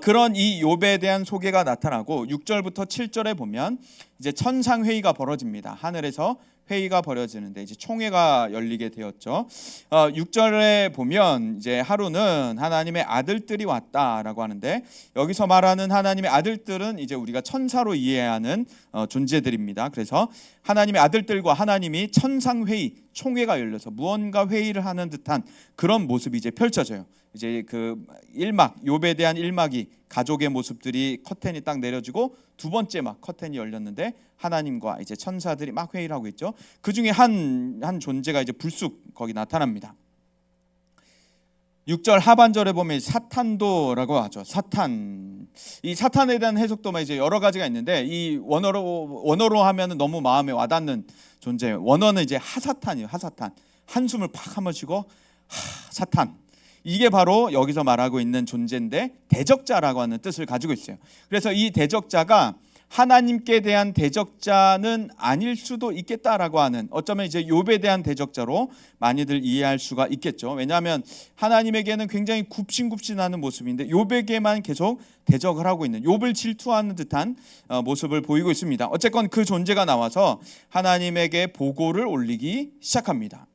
그런 이 욥에 대한 소개가 나타나고 6절부터 7절에 보면 이제 천상회의가 벌어집니다. 하늘에서 회의가 벌어지는데 이제 총회가 열리게 되었죠. 6절에 보면 이제 하루는 하나님의 아들들이 왔다라고 하는데 여기서 말하는 하나님의 아들들은 이제 우리가 천사로 이해하는 존재들입니다. 그래서 하나님의 아들들과 하나님이 천상회의, 총회가 열려서 무언가 회의를 하는 듯한 그런 모습이 이제 펼쳐져요. 이제 그 1막, 욥에 대한 1막이 가족의 모습들이 커튼이 딱 내려지고 두 번째 막 커튼이 열렸는데 하나님과 이제 천사들이 막 회의를 하고 있죠. 그 중에 한 존재가 이제 불쑥 거기 나타납니다. 6절 하반절에 보면 사탄도라고 하죠. 사탄. 이 사탄에 대한 해석도 이제 여러 가지가 있는데 이 원어로 하면은 너무 마음에 와닿는 존재예요. 원어는 이제 하사탄이에요. 하사탄. 한숨을 팍 한번 쉬고 사탄. 이게 바로 여기서 말하고 있는 존재인데 대적자라고 하는 뜻을 가지고 있어요. 그래서 이 대적자가 하나님께 대한 대적자는 아닐 수도 있겠다라고 하는, 어쩌면 이제 욥에 대한 대적자로 많이들 이해할 수가 있겠죠. 왜냐하면 하나님에게는 굉장히 굽신굽신하는 모습인데 욥에게만 계속 대적을 하고 있는, 욥을 질투하는 듯한 모습을 보이고 있습니다. 어쨌건 그 존재가 나와서 하나님에게 보고를 올리기 시작합니다.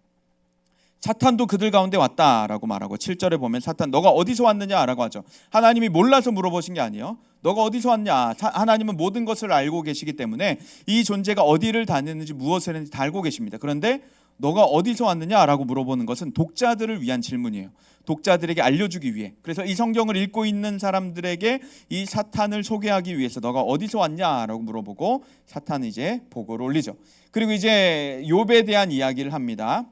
사탄도 그들 가운데 왔다라고 말하고 7절에 보면 사탄 너가 어디서 왔느냐라고 하죠. 하나님이 몰라서 물어보신 게 아니에요. 너가 어디서 왔냐. 하나님은 모든 것을 알고 계시기 때문에 이 존재가 어디를 다녔는지 무엇을 했는지 다 알고 계십니다. 그런데 너가 어디서 왔느냐라고 물어보는 것은 독자들을 위한 질문이에요. 독자들에게 알려주기 위해. 그래서 이 성경을 읽고 있는 사람들에게 이 사탄을 소개하기 위해서 너가 어디서 왔냐라고 물어보고 사탄은 이제 보고를 올리죠. 그리고 이제 욥에 대한 이야기를 합니다.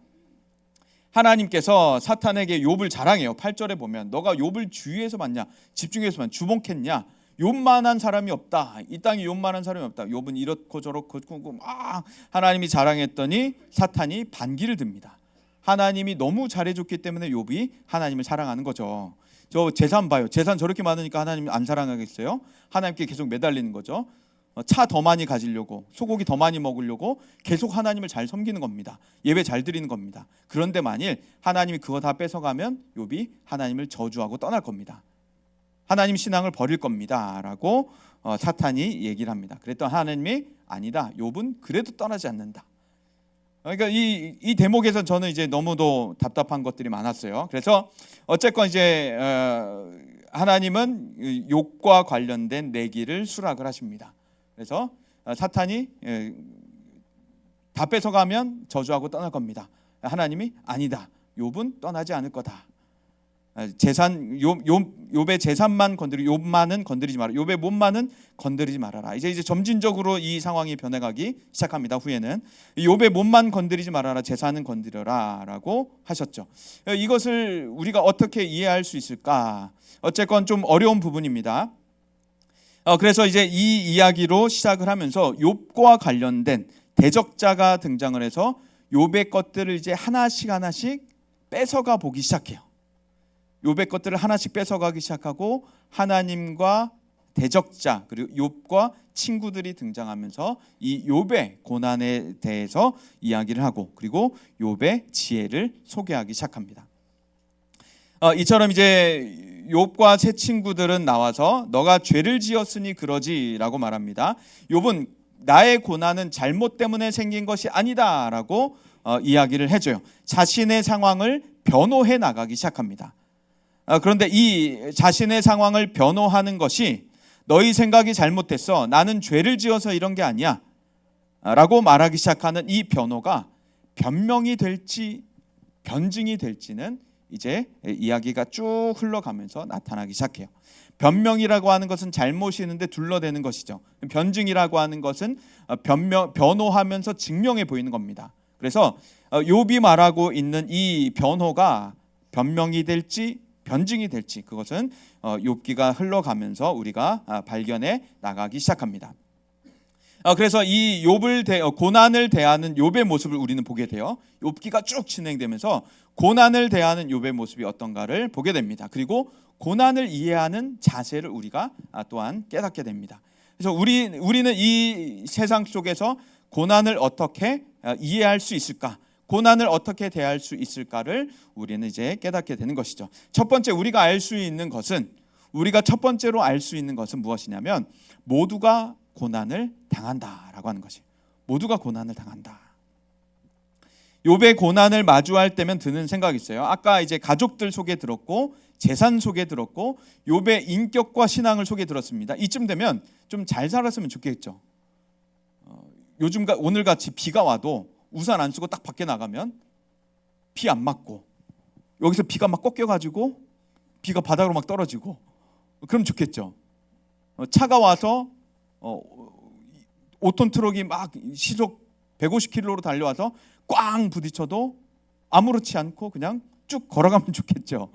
하나님께서 사탄에게 욥을 자랑해요. 8절에 보면 너가 욥을 주위에서 봤냐, 집중해서 주목했냐, 욥만한 사람이 없다. 이 땅에 욥만한 사람이 없다. 욥은 이렇고 저렇고 막 하나님이 자랑했더니 사탄이 반기를 듭니다. 하나님이 너무 잘해줬기 때문에 욥이 하나님을 사랑하는 거죠. 저 재산 봐요. 재산 저렇게 많으니까 하나님 안 사랑하겠어요? 하나님께 계속 매달리는 거죠. 차 더 많이 가지려고, 소고기 더 많이 먹으려고 계속 하나님을 잘 섬기는 겁니다. 예배 잘 드리는 겁니다. 그런데 만일 하나님이 그거 다 뺏어가면 욥이 하나님을 저주하고 떠날 겁니다. 하나님 신앙을 버릴 겁니다 라고 사탄이 얘기를 합니다. 그랬더니 하나님이 아니다, 욥은 그래도 떠나지 않는다. 그러니까 이 대목에서 저는 이제 너무도 답답한 것들이 많았어요. 그래서 어쨌건 이제 하나님은 욥과 관련된 내기를 수락을 하십니다. 그래서 사탄이 다 뺏어가면 저주하고 떠날 겁니다. 하나님이 아니다, 욥은 떠나지 않을 거다. 재산 욥의 재산만 욥만은 건드리지 마라. 욥의 몸만은 건드리지 말아라. 이제 점진적으로 이 상황이 변해가기 시작합니다. 후에는 욥의 몸만 건드리지 말아라, 재산은 건드려라라고 하셨죠. 이것을 우리가 어떻게 이해할 수 있을까? 어쨌건 좀 어려운 부분입니다. 그래서 이제 이 이야기로 시작을 하면서 욥과 관련된 대적자가 등장을 해서 욥의 것들을 이제 하나씩 뺏어가 보기 시작해요. 욥의 것들을 하나씩 뺏어가기 시작하고 하나님과 대적자 그리고 욥과 친구들이 등장하면서 이 욥의 고난에 대해서 이야기를 하고 그리고 욥의 지혜를 소개하기 시작합니다. 이처럼 이제 욥과 새 친구들은 나와서 너가 죄를 지었으니 그러지라고 말합니다. 욥은 나의 고난은 잘못 때문에 생긴 것이 아니다라고 이야기를 해줘요. 자신의 상황을 변호해 나가기 시작합니다. 그런데 이 자신의 상황을 변호하는 것이 너희 생각이 잘못됐어, 나는 죄를 지어서 이런 게 아니야 라고 말하기 시작하는 이 변호가 변명이 될지 변증이 될지는 이제 이야기가 쭉 흘러가면서 나타나기 시작해요. 변명이라고 하는 것은 잘못이 있는데 둘러대는 것이죠. 변증이라고 하는 것은 변호하면서 증명해 보이는 겁니다. 그래서 욥이 말하고 있는 이 변호가 변명이 될지 변증이 될지 그것은 욥기가 흘러가면서 우리가 발견해 나가기 시작합니다. 그래서 이 욥을 고난을 대하는 욥의 모습을 우리는 보게 돼요. 욥기가 쭉 진행되면서 고난을 대하는 욥의 모습이 어떤가를 보게 됩니다. 그리고 고난을 이해하는 자세를 우리가 또한 깨닫게 됩니다. 그래서 우리는 이 세상 속에서 고난을 어떻게 이해할 수 있을까? 고난을 어떻게 대할 수 있을까를 우리는 이제 깨닫게 되는 것이죠. 첫 번째 우리가 알 수 있는 것은 우리가 첫 번째로 알 수 있는 것은 무엇이냐면 모두가 고난을 당한다라고 하는 것이에요. 모두가 고난을 당한다. 욥의 고난을 마주할 때면 드는 생각이 있어요. 아까 이제 가족들 소개 들었고 재산 소개 들었고 욥의 인격과 신앙을 소개 들었습니다. 이쯤 되면 좀 잘 살았으면 좋겠죠. 요즘 오늘 같이 비가 와도 우산 안 쓰고 딱 밖에 나가면 비 안 맞고 여기서 비가 막 꺾여가지고 비가 바닥으로 막 떨어지고 그럼 좋겠죠. 차가 와서 5톤 트럭이 막 시속 150km로 달려와서 꽝 부딪혀도 아무렇지 않고 그냥 쭉 걸어가면 좋겠죠.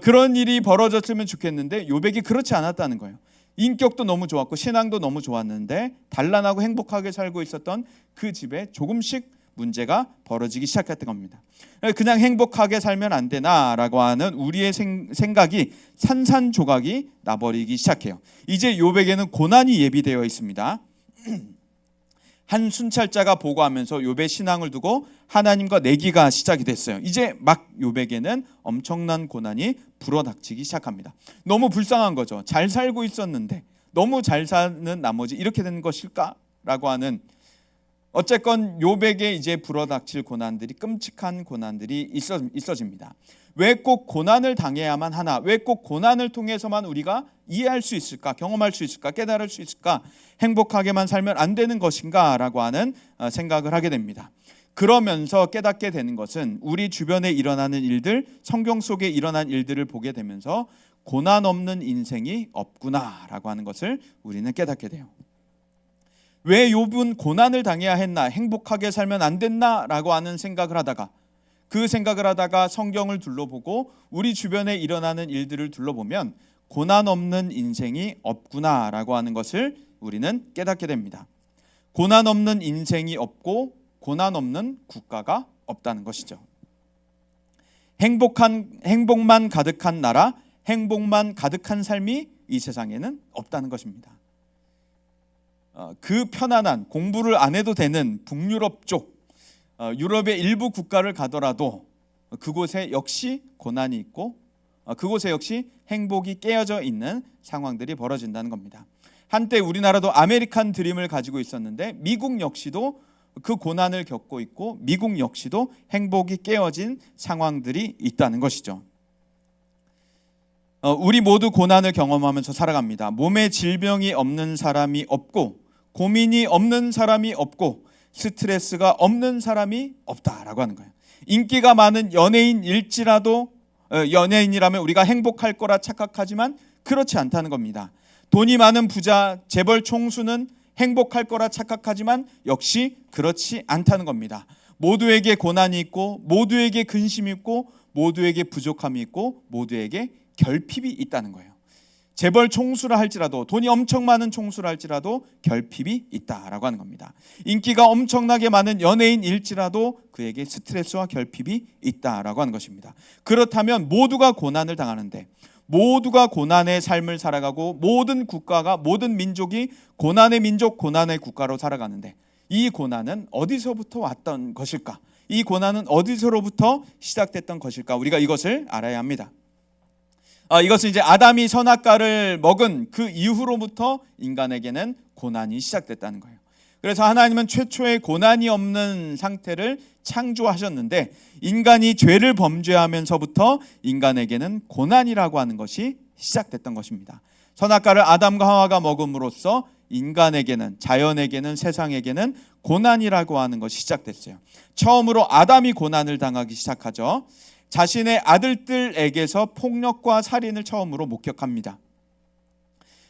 그런 일이 벌어졌으면 좋겠는데 욥에게 그렇지 않았다는 거예요. 인격도 너무 좋았고 신앙도 너무 좋았는데 단란하고 행복하게 살고 있었던 그 집에 조금씩 문제가 벌어지기 시작했던 겁니다. 그냥 행복하게 살면 안 되나라고 하는 우리의 생각이 산산조각이 나버리기 시작해요. 이제 욥에게는 고난이 예비되어 있습니다. 한 순찰자가 보고하면서 욥의 신앙을 두고 하나님과 내기가 시작이 됐어요. 이제 막 욥에게는 엄청난 고난이 불어닥치기 시작합니다. 너무 불쌍한 거죠. 잘 살고 있었는데 너무 잘 사는 나머지 이렇게 되는 것일까라고 하는, 어쨌건 욥에게 이제 불어닥칠 고난들이 끔찍한 고난들이 있어집니다. 왜 꼭 고난을 당해야만 하나? 왜 꼭 고난을 통해서만 우리가 이해할 수 있을까? 경험할 수 있을까? 깨달을 수 있을까? 행복하게만 살면 안 되는 것인가? 라고 하는 생각을 하게 됩니다. 그러면서 깨닫게 되는 것은 우리 주변에 일어나는 일들, 성경 속에 일어난 일들을 보게 되면서 고난 없는 인생이 없구나라고 하는 것을 우리는 깨닫게 돼요. 왜 욥은 고난을 당해야 했나? 행복하게 살면 안 됐나라고 하는 생각을 하다가 성경을 둘러보고 우리 주변에 일어나는 일들을 둘러보면 고난 없는 인생이 없구나라고 하는 것을 우리는 깨닫게 됩니다. 고난 없는 인생이 없고 고난 없는 국가가 없다는 것이죠. 행복만 가득한 나라, 행복만 가득한 삶이 이 세상에는 없다는 것입니다. 그 편안한 공부를 안 해도 되는 북유럽 쪽, 유럽의 일부 국가를 가더라도 그곳에 역시 고난이 있고 그곳에 역시 행복이 깨어져 있는 상황들이 벌어진다는 겁니다. 한때 우리나라도 아메리칸 드림을 가지고 있었는데 미국 역시도 그 고난을 겪고 있고 미국 역시도 행복이 깨어진 상황들이 있다는 것이죠. 우리 모두 고난을 경험하면서 살아갑니다. 몸에 질병이 없는 사람이 없고 고민이 없는 사람이 없고 스트레스가 없는 사람이 없다라고 하는 거예요. 인기가 많은 연예인일지라도 연예인이라면 우리가 행복할 거라 착각하지만 그렇지 않다는 겁니다. 돈이 많은 부자, 재벌 총수는 행복할 거라 착각하지만 역시 그렇지 않다는 겁니다. 모두에게 고난이 있고 모두에게 근심이 있고 모두에게 부족함이 있고 모두에게 결핍이 있다는 거예요. 재벌 총수라 할지라도 돈이 엄청 많은 총수라 할지라도 결핍이 있다라고 하는 겁니다. 인기가 엄청나게 많은 연예인일지라도 그에게 스트레스와 결핍이 있다라고 하는 것입니다. 그렇다면 모두가 고난을 당하는데 모두가 고난의 삶을 살아가고 모든 국가가 모든 민족이 고난의 민족 고난의 국가로 살아가는데 이 고난은 어디서부터 왔던 것일까? 이 고난은 어디서로부터 시작됐던 것일까? 우리가 이것을 알아야 합니다. 이것은 이제 아담이 선악과를 먹은 그 이후로부터 인간에게는 고난이 시작됐다는 거예요. 그래서 하나님은 최초의 고난이 없는 상태를 창조하셨는데 인간이 죄를 범죄하면서부터 인간에게는 고난이라고 하는 것이 시작됐던 것입니다. 선악과를 아담과 하와가 먹음으로써 인간에게는, 자연에게는, 세상에게는 고난이라고 하는 것이 시작됐어요. 처음으로 아담이 고난을 당하기 시작하죠. 자신의 아들들에게서 폭력과 살인을 처음으로 목격합니다.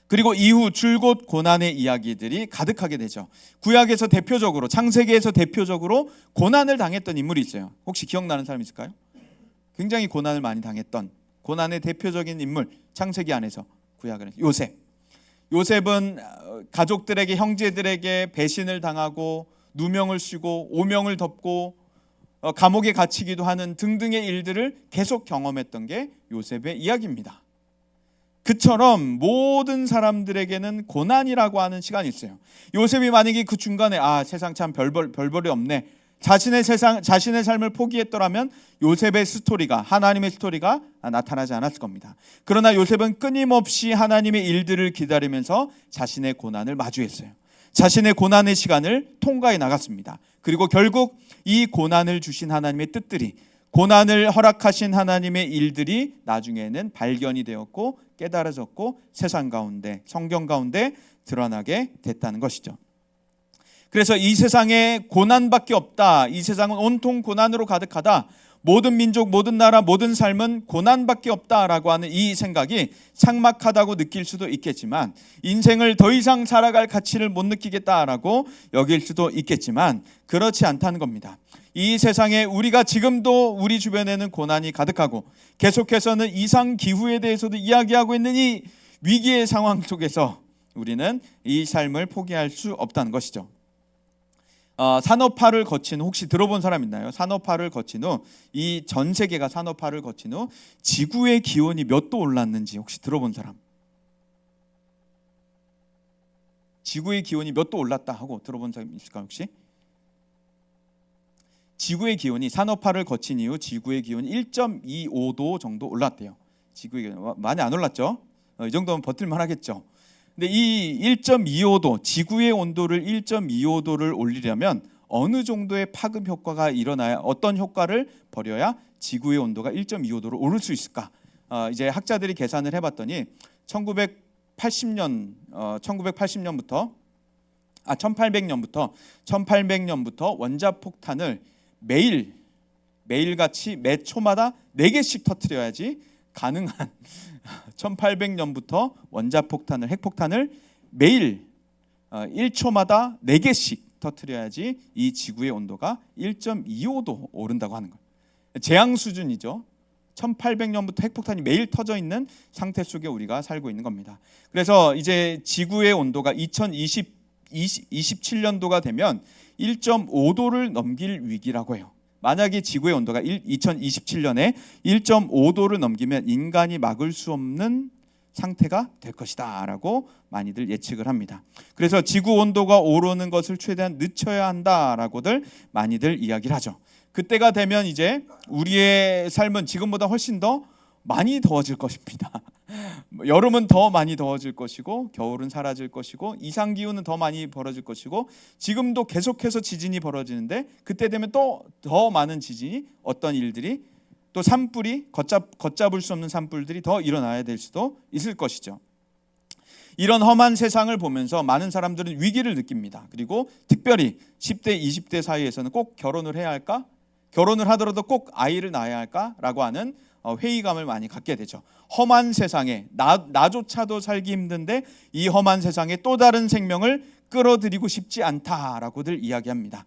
그리고 이후 줄곧 고난의 이야기들이 가득하게 되죠. 구약에서 대표적으로, 창세기에서 대표적으로 고난을 당했던 인물이 있어요. 혹시 기억나는 사람 있을까요? 굉장히 고난을 많이 당했던 고난의 대표적인 인물, 창세기 안에서 구약을 요셉. 요셉은 가족들에게, 형제들에게 배신을 당하고 누명을 쓰고 오명을 덮고 감옥에 갇히기도 하는 등등의 일들을 계속 경험했던 게 요셉의 이야기입니다. 그처럼 모든 사람들에게는 고난이라고 하는 시간이 있어요. 요셉이 만약에 그 중간에 세상 참 별볼이 없네, 자신의 삶을 포기했더라면 요셉의 스토리가, 하나님의 스토리가 나타나지 않았을 겁니다. 그러나 요셉은 끊임없이 하나님의 일들을 기다리면서 자신의 고난을 마주했어요. 자신의 고난의 시간을 통과해 나갔습니다. 그리고 결국 이 고난을 주신 하나님의 뜻들이, 고난을 허락하신 하나님의 일들이 나중에는 발견이 되었고 깨달아졌고 세상 가운데, 성경 가운데 드러나게 됐다는 것이죠. 그래서 이 세상에 고난밖에 없다, 이 세상은 온통 고난으로 가득하다, 모든 민족, 모든 나라, 모든 삶은 고난밖에 없다라고 하는 이 생각이 삭막하다고 느낄 수도 있겠지만, 인생을 더 이상 살아갈 가치를 못 느끼겠다라고 여길 수도 있겠지만, 그렇지 않다는 겁니다. 이 세상에 우리가 지금도 우리 주변에는 고난이 가득하고 계속해서는 이상기후에 대해서도 이야기하고 있는 이 위기의 상황 속에서 우리는 이 삶을 포기할 수 없다는 것이죠. 산업화를 거친, 혹시 들어본 사람 있나요? 산업화를 거친 후, 이 전 세계가 산업화를 거친 후 지구의 기온이 몇 도 올랐는지 혹시 들어본 사람? 지구의 기온이 몇 도 올랐다 하고 들어본 사람 있을까요 혹시? 지구의 기온이 산업화를 거친 이후 지구의 기온이 1.25도 정도 올랐대요. 지구의 기온 많이 안 올랐죠? 이 정도면 버틸만 하겠죠. 근데 이 1.25도, 지구의 온도를 1.25도를 올리려면 어느 정도의 파급 효과가 일어나야, 어떤 효과를 벌여야 지구의 온도가 1.25도로 오를 수 있을까? 이제 학자들이 계산을 해봤더니 1800년부터 1800년부터 원자폭탄을 매일같이 매 초마다 4개씩 터뜨려야지 가능한 1800년부터 원자폭탄을, 핵폭탄을 매일 1초마다 4개씩 터뜨려야지 이 지구의 온도가 1.25도 오른다고 하는 거예요. 재앙 수준이죠. 1800년부터 핵폭탄이 매일 터져 있는 상태 속에 우리가 살고 있는 겁니다. 그래서 이제 지구의 온도가 2027년도가 되면 1.5도를 넘길 위기라고 해요. 만약에 지구의 온도가 2027년에 1.5도를 넘기면 인간이 막을 수 없는 상태가 될 것이다 라고 많이들 예측을 합니다. 그래서 지구 온도가 오르는 것을 최대한 늦춰야 한다라고들 많이들 이야기를 하죠. 그때가 되면 이제 우리의 삶은 지금보다 훨씬 더 많이 더워질 것입니다. 여름은 더 많이 더워질 것이고, 겨울은 사라질 것이고, 이상기후는 더 많이 벌어질 것이고, 지금도 계속해서 지진이 벌어지는데 그때 되면 또 더 많은 지진이, 어떤 일들이, 또 산불이, 걷잡을 수 없는 산불들이 더 일어나야 될 수도 있을 것이죠. 이런 험한 세상을 보면서 많은 사람들은 위기를 느낍니다. 그리고 특별히 10대, 20대 사이에서는 꼭 결혼을 해야 할까? 결혼을 하더라도 꼭 아이를 낳아야 할까라고 하는 회의감을 많이 갖게 되죠. 험한 세상에 나조차도 살기 힘든데 이 험한 세상에 또 다른 생명을 끌어들이고 싶지 않다라고들 이야기합니다.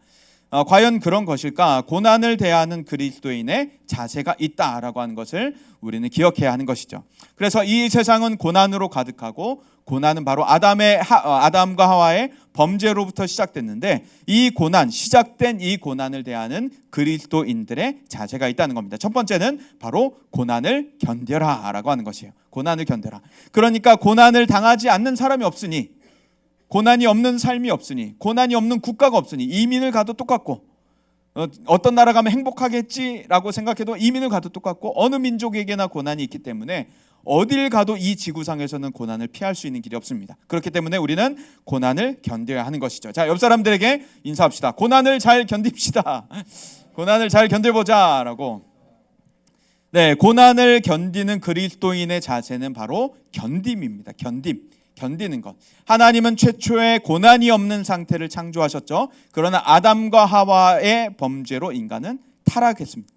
과연 그런 것일까? 고난을 대하는 그리스도인의 자세가 있다라고 하는 것을 우리는 기억해야 하는 것이죠. 그래서 이 세상은 고난으로 가득하고, 고난은 바로 아담과 하와의 범죄로부터 시작됐는데, 이 고난, 시작된 이 고난을 대하는 그리스도인들의 자세가 있다는 겁니다. 첫 번째는 바로 고난을 견뎌라라고 하는 것이에요. 고난을 견뎌라. 그러니까 고난을 당하지 않는 사람이 없으니, 고난이 없는 삶이 없으니, 고난이 없는 국가가 없으니, 이민을 가도 똑같고, 어떤 나라 가면 행복하겠지라고 생각해도 이민을 가도 똑같고, 어느 민족에게나 고난이 있기 때문에 어딜 가도 이 지구상에서는 고난을 피할 수 있는 길이 없습니다. 그렇기 때문에 우리는 고난을 견뎌야 하는 것이죠. 자, 옆 사람들에게 인사합시다. 고난을 잘 견딥시다. 고난을 잘 견뎌보자라고. 네, 고난을 견디는 그리스도인의 자세는 바로 견딤입니다. 견디는 것. 하나님은 최초에 고난이 없는 상태를 창조하셨죠. 그러나 아담과 하와의 범죄로 인간은 타락했습니다.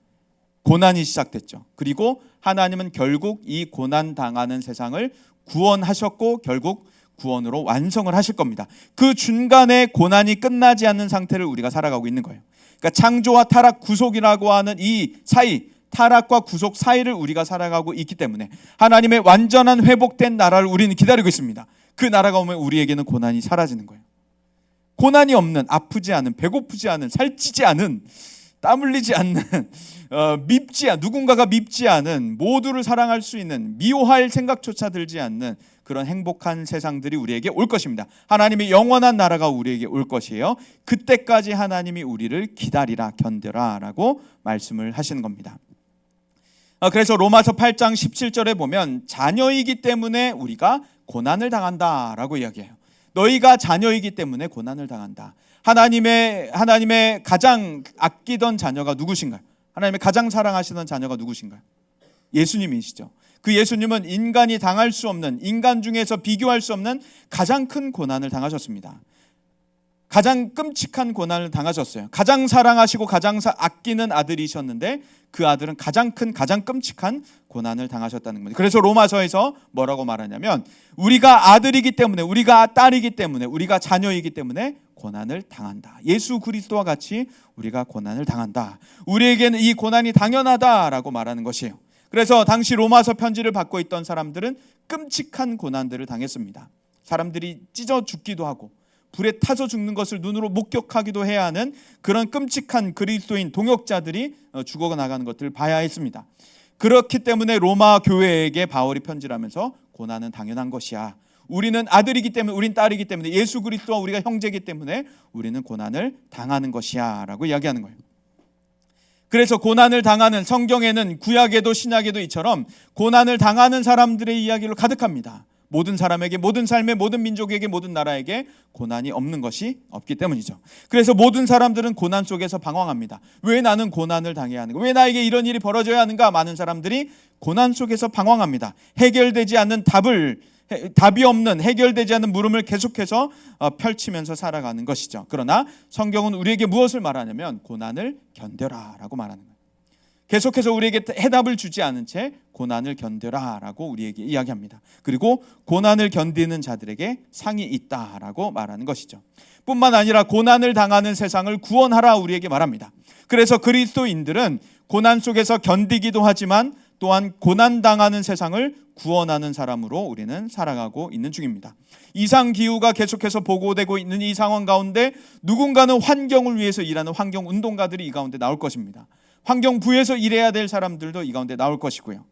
고난이 시작됐죠. 그리고 하나님은 결국 이 고난 당하는 세상을 구원하셨고, 결국 구원으로 완성을 하실 겁니다. 그 중간에 고난이 끝나지 않는 상태를 우리가 살아가고 있는 거예요. 그러니까 창조와 타락, 구속이라고 하는 이 사이, 타락과 구속 사이를 우리가 살아가고 있기 때문에 하나님의 완전한 회복된 나라를 우리는 기다리고 있습니다. 그 나라가 오면 우리에게는 고난이 사라지는 거예요. 고난이 없는, 아프지 않은, 배고프지 않은, 살찌지 않은, 땀 흘리지 않는, 누군가가 밉지 않은, 모두를 사랑할 수 있는, 미워할 생각조차 들지 않는 그런 행복한 세상들이 우리에게 올 것입니다. 하나님의 영원한 나라가 우리에게 올 것이에요. 그때까지 하나님이 우리를 기다리라, 견뎌라 라고 말씀을 하시는 겁니다. 그래서 로마서 8장 17절에 보면 자녀이기 때문에 우리가 고난을 당한다라고 이야기해요. 너희가 자녀이기 때문에 고난을 당한다. 하나님의 가장 아끼던 자녀가 누구신가요? 하나님의 가장 사랑하시던 자녀가 누구신가요? 예수님이시죠. 그 예수님은 인간이 당할 수 없는, 인간 중에서 비교할 수 없는 가장 큰 고난을 당하셨습니다. 가장 끔찍한 고난을 당하셨어요. 가장 사랑하시고 가장 아끼는 아들이셨는데 그 아들은 가장 큰, 가장 끔찍한 고난을 당하셨다는 겁니다. 그래서 로마서에서 뭐라고 말하냐면 우리가 아들이기 때문에, 우리가 딸이기 때문에, 우리가 자녀이기 때문에 고난을 당한다. 예수 그리스도와 같이 우리가 고난을 당한다. 우리에게는 이 고난이 당연하다라고 말하는 것이에요. 그래서 당시 로마서 편지를 받고 있던 사람들은 끔찍한 고난들을 당했습니다. 사람들이 찢어 죽기도 하고 불에 타서 죽는 것을 눈으로 목격하기도 해야 하는 그런 끔찍한 그리스도인 동역자들이 죽어나가는 것들을 봐야 했습니다. 그렇기 때문에 로마 교회에게 바울이 편지를 하면서 고난은 당연한 것이야. 우리는 아들이기 때문에, 우린 딸이기 때문에, 예수 그리스도와 우리가 형제이기 때문에 우리는 고난을 당하는 것이야 라고 이야기하는 거예요. 그래서 고난을 당하는, 성경에는 구약에도 신약에도 이처럼 고난을 당하는 사람들의 이야기로 가득합니다. 모든 사람에게, 모든 삶에, 모든 민족에게, 모든 나라에게 고난이 없는 것이 없기 때문이죠. 그래서 모든 사람들은 고난 속에서 방황합니다. 왜 나는 고난을 당해야 하는가? 왜 나에게 이런 일이 벌어져야 하는가? 많은 사람들이 고난 속에서 방황합니다. 해결되지 않는 답이 없는, 해결되지 않는 물음을 계속해서 펼치면서 살아가는 것이죠. 그러나 성경은 우리에게 무엇을 말하냐면 고난을 견뎌라 라고 말하는 거예요. 계속해서 우리에게 해답을 주지 않은 채 고난을 견뎌라 라고 우리에게 이야기합니다. 그리고 고난을 견디는 자들에게 상이 있다라고 말하는 것이죠. 뿐만 아니라 고난을 당하는 세상을 구원하라 우리에게 말합니다. 그래서 그리스도인들은 고난 속에서 견디기도 하지만 또한 고난당하는 세상을 구원하는 사람으로 우리는 살아가고 있는 중입니다. 이상기후가 계속해서 보고되고 있는 이 상황 가운데 누군가는 환경을 위해서 일하는 환경운동가들이 이 가운데 나올 것입니다. 환경부에서 일해야 될 사람들도 이 가운데 나올 것이고요.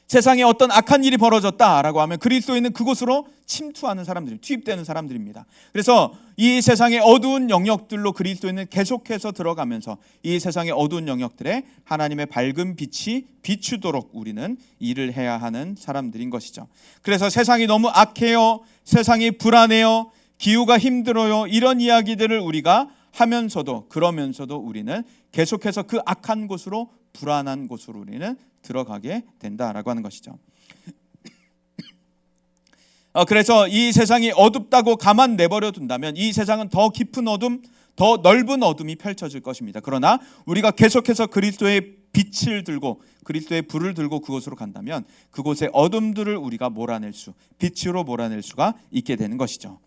세상에 어떤 악한 일이 벌어졌다라고 하면 그리스도인은 그곳으로 침투하는 사람들, 투입되는 사람들입니다. 그래서 이 세상의 어두운 영역들로 그리스도인은 계속해서 들어가면서 이 세상의 어두운 영역들에 하나님의 밝은 빛이 비추도록 우리는 일을 해야 하는 사람들인 것이죠. 그래서 세상이 너무 악해요, 세상이 불안해요, 기후가 힘들어요, 이런 이야기들을 우리가 하면서도, 그러면서도 우리는 계속해서 그 악한 곳으로, 불안한 곳으로 우리는 들어가게 된다라고 하는 것이죠. 그래서 이 세상이 어둡다고 가만 내버려 둔다면 이 세상은 더 깊은 어둠, 더 넓은 어둠이 펼쳐질 것입니다. 그러나 우리가 계속해서 그리스도의 빛을 들고, 그리스도의 불을 들고 그곳으로 간다면 그곳의 어둠들을 우리가 몰아낼 수, 빛으로 몰아낼 수가 있게 되는 것이죠.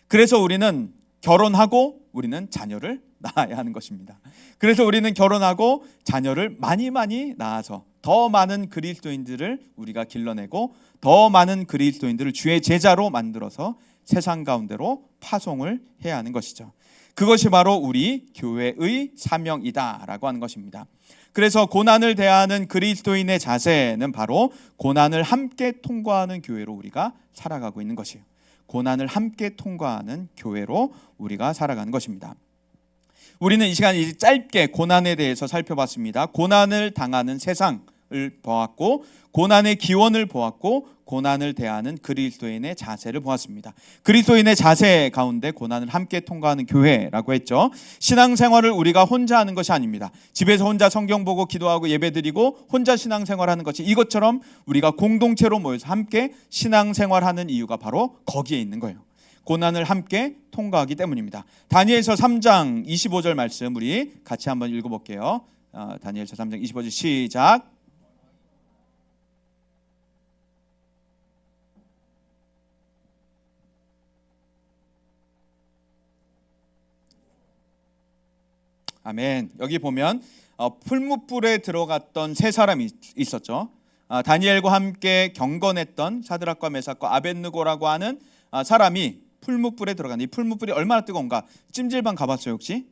그래서 우리는 결혼하고 우리는 자녀를 낳아야 하는 것입니다. 그래서 우리는 결혼하고 자녀를 많이 낳아서 더 많은 그리스도인들을 우리가 길러내고 더 많은 그리스도인들을 주의 제자로 만들어서 세상 가운데로 파송을 해야 하는 것이죠. 그것이 바로 우리 교회의 사명이다라고 하는 것입니다. 그래서 고난을 대하는 그리스도인의 자세는 바로 고난을 함께 통과하는 교회로 우리가 살아가고 있는 것이에요. 고난을 함께 통과하는 교회로 우리가 살아가는 것입니다. 우리는 이 시간 이제 짧게 고난에 대해서 살펴봤습니다. 고난을 당하는 세상을 보았고, 고난의 기원을 보았고, 고난을 대하는 그리스도인의 자세를 보았습니다. 그리스도인의 자세 가운데 고난을 함께 통과하는 교회라고 했죠. 신앙생활을 우리가 혼자 하는 것이 아닙니다. 집에서 혼자 성경 보고 기도하고 예배드리고 혼자 신앙생활하는 것이, 이것처럼 우리가 공동체로 모여서 함께 신앙생활하는 이유가 바로 거기에 있는 거예요. 고난을 함께 통과하기 때문입니다. 다니엘서 3장 25절 말씀 우리 같이 한번 읽어볼게요. 다니엘서 3장 25절 시작. 아멘. 여기 보면 풀무불에 들어갔던 세 사람이 있었죠. 다니엘과 함께 경건했던 사드락과 메삭과 아벳느고라고 하는 사람이 풀무불에 들어갔는데, 이 풀무불이 얼마나 뜨거운가? 찜질방 가봤어요 혹시?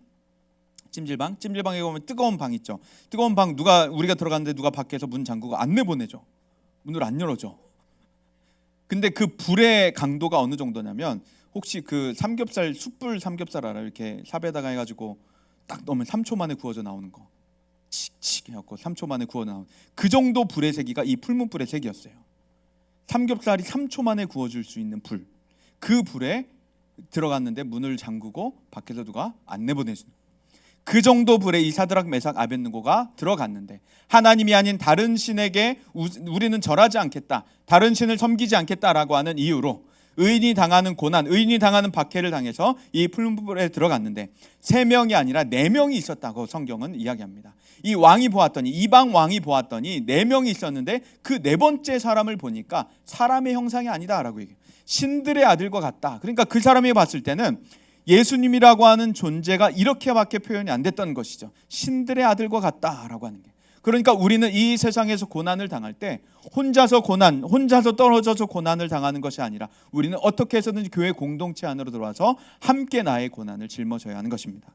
찜질방에 보면 뜨거운 방 있죠. 뜨거운 방 우리가 들어갔는데 누가 밖에서 문 잠그고 안 내보내죠. 문을 안 열어줘. 근데 그 불의 강도가 어느 정도냐면, 혹시 그 삼겹살, 숯불 삼겹살 알아요? 이렇게 삽에다가 해가지고 딱 넣으면 3초 만에 구워져 나오는 거, 칙칙 해갖고 3초 만에 구워 나오는 그 정도 불의 세기가 이 풀무불의 세기였어요. 삼겹살이 3초 만에 구워줄 수 있는 불, 그 불에 들어갔는데 문을 잠그고 밖에서 누가 안 내보내주는, 그 정도 불에 이 사드락 메삭 아벳느고가 들어갔는데 하나님이 아닌 다른 신에게 우리는 절하지 않겠다, 다른 신을 섬기지 않겠다라고 하는 이유로 의인이 당하는 고난, 의인이 당하는 박해를 당해서 이 풀무불에 들어갔는데 3명이 아니라 4명이 있었다고 성경은 이야기합니다. 이 왕이 보았더니, 이방 왕이 보았더니 4명이 있었는데 그 4번째 사람을 보니까 사람의 형상이 아니다라고 얘기해요. 신들의 아들과 같다. 그러니까 그 사람이 봤을 때는 예수님이라고 하는 존재가 이렇게밖에 표현이 안 됐던 것이죠. 신들의 아들과 같다라고 하는 게. 그러니까 우리는 이 세상에서 고난을 당할 때 혼자서 떨어져서 고난을 당하는 것이 아니라 우리는 어떻게 해서든지 교회 공동체 안으로 들어와서 함께 나의 고난을 짊어져야 하는 것입니다.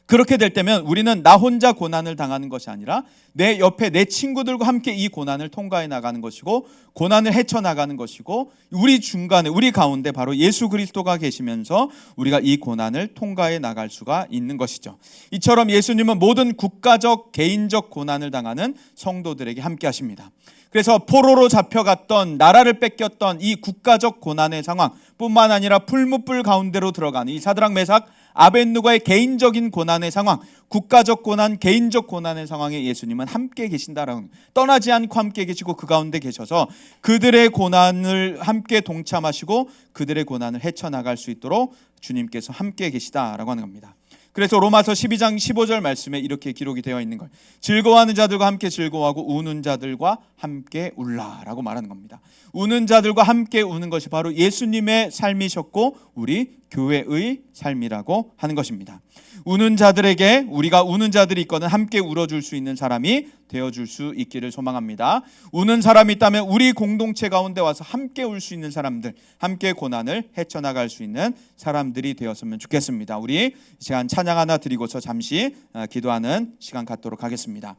그렇게 될 때면 우리는 나 혼자 고난을 당하는 것이 아니라 내 옆에 내 친구들과 함께 이 고난을 통과해 나가는 것이고, 고난을 헤쳐나가는 것이고, 우리 중간에, 우리 가운데 바로 예수 그리스도가 계시면서 우리가 이 고난을 통과해 나갈 수가 있는 것이죠. 이처럼 예수님은 모든 국가적, 개인적 고난을 당하는 성도들에게 함께 하십니다. 그래서 포로로 잡혀갔던, 나라를 뺏겼던 이 국가적 고난의 상황뿐만 아니라 풀무불 가운데로 들어가는 이 사드락 메삭 아벳느고의 개인적인 고난의 상황, 국가적 고난, 개인적 고난의 상황에 예수님은 함께 계신다라는, 떠나지 않고 함께 계시고 그 가운데 계셔서 그들의 고난을 함께 동참하시고 그들의 고난을 헤쳐나갈 수 있도록 주님께서 함께 계시다라고 하는 겁니다. 그래서 로마서 12장 15절 말씀에 이렇게 기록이 되어 있는 걸, 즐거워하는 자들과 함께 즐거워하고 우는 자들과 함께 울라라고 말하는 겁니다. 우는 자들과 함께 우는 것이 바로 예수님의 삶이셨고 우리 교회의 삶이라고 하는 것입니다. 우는 자들에게, 우리가 우는 자들이 있거든 함께 울어줄 수 있는 사람이 되어줄 수 있기를 소망합니다. 우는 사람이 있다면 우리 공동체 가운데 와서 함께 울 수 있는 사람들, 함께 고난을 헤쳐나갈 수 있는 사람들이 되었으면 좋겠습니다. 우리 이 시간 찬양 하나 드리고서 잠시 기도하는 시간 갖도록 하겠습니다.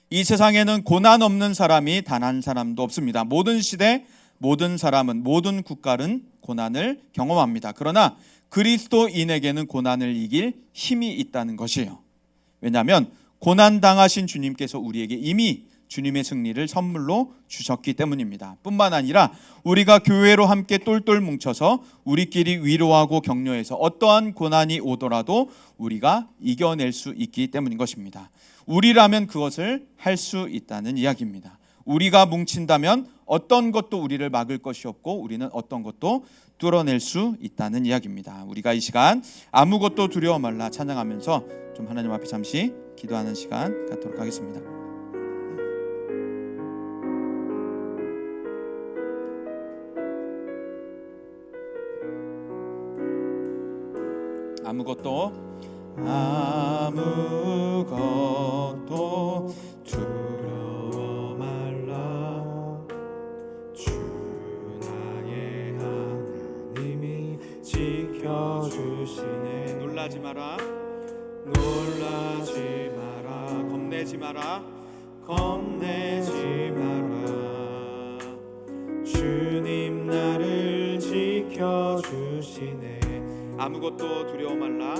이 세상에는 고난 없는 사람이 단 한 사람도 없습니다. 모든 시대, 모든 사람은, 모든 국가는 고난을 경험합니다. 그러나 그리스도인에게는 고난을 이길 힘이 있다는 것이에요. 왜냐하면 고난 당하신 주님께서 우리에게 이미 주님의 승리를 선물로 주셨기 때문입니다. 뿐만 아니라 우리가 교회로 함께 똘똘 뭉쳐서 우리끼리 위로하고 격려해서 어떠한 고난이 오더라도 우리가 이겨낼 수 있기 때문인 것입니다. 우리라면 그것을 할 수 있다는 이야기입니다. 우리가 뭉친다면 어떤 것도 우리를 막을 것이 없고 우리는 어떤 것도 뚫어낼 수 있다는 이야기입니다. 우리가 이 시간 아무것도 두려워 말라 찬양하면서 좀 하나님 앞에 잠시 기도하는 시간 갖도록 하겠습니다. 아무것도 두려워 말라. 주 나의 하나님이 지켜주시네. 놀라지 마라. 놀라지 마라. 겁내지 마라. 겁내지 마라. 주님 나를 지켜주시네. 아무것도 두려워 말라.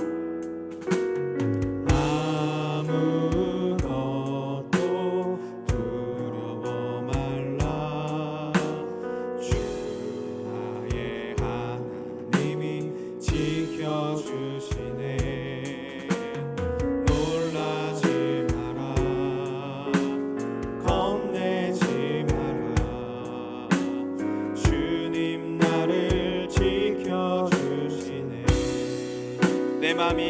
아무것도 두려워 말라. 주 나의 하나님이 지켜주시네. 놀라지 마라. 겁내지 마라. 주님 나를 지켜주시네. 내 마음이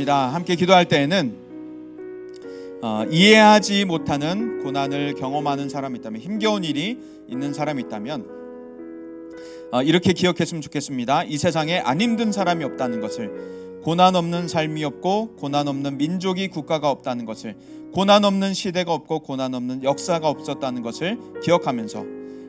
기도하겠습니다. 함께 기도할 때에는 이해하지 못하는 고난을 경험하는 사람이 있다면, 힘겨운 일이 있는 사람이 있다면 이렇게 기억했으면 좋겠습니다. 이 세상에 안 힘든 사람이 없다는 것을, 고난 없는 삶이 없고 고난 없는 민족이, 국가가 없다는 것을, 고난 없는 시대가 없고 고난 없는 역사가 없었다는 것을 기억하면서,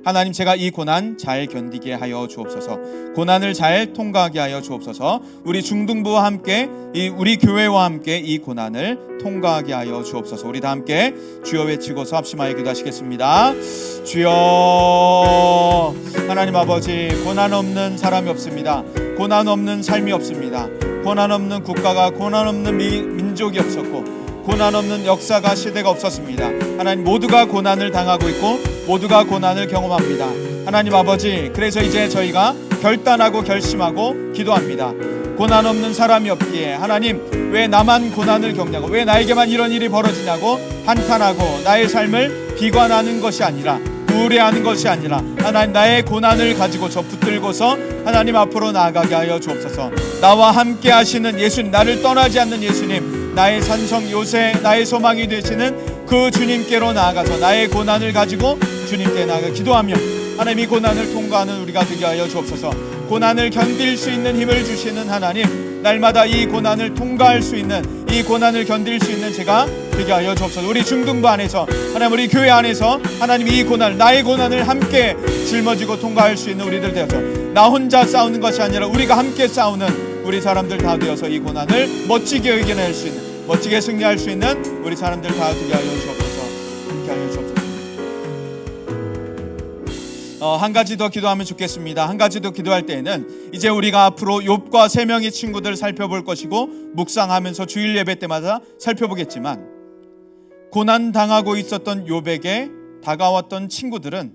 하나님, 제가 이 고난 잘 견디게 하여 주옵소서. 고난을 잘 통과하게 하여 주옵소서. 우리 중등부와 함께, 우리 교회와 함께 이 고난을 통과하게 하여 주옵소서. 우리 다 함께 주여 외치고서 합심하여 기도하시겠습니다. 주여. 하나님 아버지, 고난 없는 사람이 없습니다. 고난 없는 삶이 없습니다. 고난 없는 국가가, 고난 없는 민족이 없었고, 고난 없는 역사가, 시대가 없었습니다. 하나님, 모두가 고난을 당하고 있고 모두가 고난을 경험합니다. 하나님 아버지, 그래서 이제 저희가 결단하고 결심하고 기도합니다. 고난 없는 사람이 없기에, 하나님, 왜 나만 고난을 겪냐고, 왜 나에게만 이런 일이 벌어지냐고 한탄하고 나의 삶을 비관하는 것이 아니라, 우울해하는 것이 아니라, 하나님, 나의 고난을 가지고 저 붙들고서 하나님 앞으로 나아가게 하여 주옵소서. 나와 함께 하시는 예수님, 나를 떠나지 않는 예수님, 나의 산성 요새, 나의 소망이 되시는 그 주님께로 나아가서 나의 고난을 가지고 주님께 나아가 기도하며, 하나님, 이 고난을 통과하는 우리가 되게 하여 주옵소서. 고난을 견딜 수 있는 힘을 주시는 하나님, 날마다 이 고난을 통과할 수 있는, 이 고난을 견딜 수 있는 제가 되게 하여 주옵소서. 우리 중등부 안에서, 하나님, 우리 교회 안에서 하나님, 이 고난, 나의 고난을 함께 짊어지고 통과할 수 있는 우리들 되어서, 나 혼자 싸우는 것이 아니라 우리가 함께 싸우는 우리 사람들 다 되어서 이 고난을 멋지게 이겨낼 수 있는, 멋지게 승리할 수 있는 우리 사람들 다 되게 하여 주옵소서. 그렇게 하여 주옵소서. 한 가지 더 기도하면 좋겠습니다. 한 가지 더 기도할 때에는, 이제 우리가 앞으로 욥과 세 명의 친구들 살펴볼 것이고, 묵상하면서 주일 예배 때마다 살펴보겠지만, 고난 당하고 있었던 욥에게 다가왔던 친구들은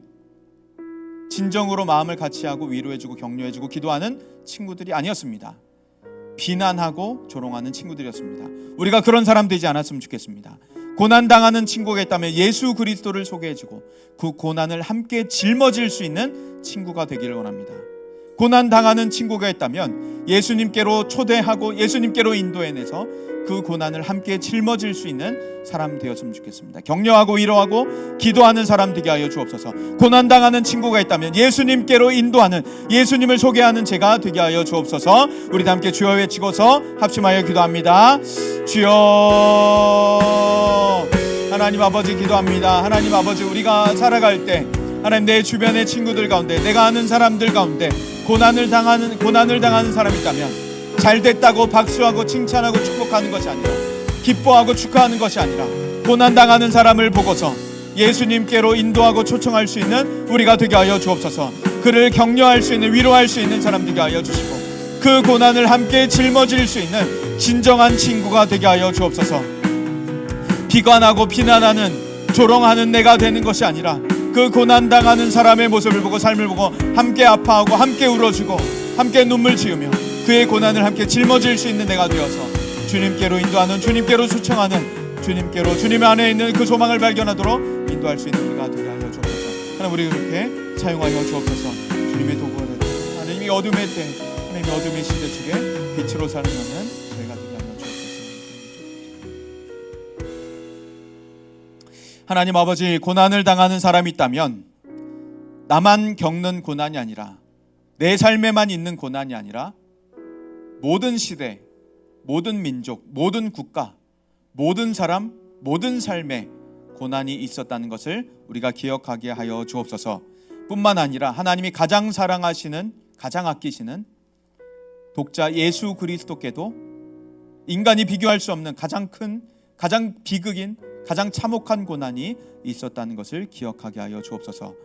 진정으로 마음을 같이 하고 위로해주고 격려해주고 기도하는 친구들이 아니었습니다. 비난하고 조롱하는 친구들이었습니다. 우리가 그런 사람 되지 않았으면 좋겠습니다. 고난 당하는 친구가 있다면 예수 그리스도를 소개해주고 그 고난을 함께 짊어질 수 있는 친구가 되기를 원합니다. 고난 당하는 친구가 있다면 예수님께로 초대하고 예수님께로 인도해내서 그 고난을 함께 짊어질 수 있는 사람 되었으면 좋겠습니다. 격려하고 위로하고 기도하는 사람 되게 하여 주옵소서. 고난 당하는 친구가 있다면 예수님께로 인도하는, 예수님을 소개하는 제가 되게 하여 주옵소서. 우리 다 함께 주여 외치고서 합심하여 기도합니다. 주여. 하나님 아버지, 기도합니다. 하나님 아버지, 우리가 살아갈 때 하나님, 내 주변의 친구들 가운데, 내가 아는 사람들 가운데 고난을 당하는 사람이 있다면, 잘 됐다고 박수하고 칭찬하고 축복하는 것이 아니라, 기뻐하고 축하하는 것이 아니라, 고난 당하는 사람을 보고서 예수님께로 인도하고 초청할 수 있는 우리가 되게 하여 주옵소서. 그를 격려할 수 있는, 위로할 수 있는 사람 되게 하여 주시고, 그 고난을 함께 짊어질 수 있는 진정한 친구가 되게 하여 주옵소서. 비관하고 비난하는, 조롱하는 내가 되는 것이 아니라, 그 고난 당하는 사람의 모습을 보고, 삶을 보고 함께 아파하고 함께 울어주고 함께 눈물 지으며 그의 고난을 함께 짊어질 수 있는 내가 되어서 주님께로 인도하는, 주님께로 초청하는, 주님께로, 주님 안에 있는 그 소망을 발견하도록 인도할 수 있는 우리가 되게 하여 주옵소서. 하나님, 우리 그렇게 사용하여 주옵소서. 주님의 도구가 되고, 하나님이 어둠의 때, 하나님이 어둠의 시대 속에 빛으로 사는 자는 저희가 되게 하여 주옵소서. 하나님 아버지, 고난을 당하는 사람이 있다면 나만 겪는 고난이 아니라, 내 삶에만 있는 고난이 아니라 모든 시대, 모든 민족, 모든 국가, 모든 사람, 모든 삶에 고난이 있었다는 것을 우리가 기억하게 하여 주옵소서. 뿐만 아니라 하나님이 가장 사랑하시는, 가장 아끼시는 독자 예수 그리스도께도 인간이 비교할 수 없는 가장 큰, 가장 비극인, 가장 참혹한 고난이 있었다는 것을 기억하게 하여 주옵소서.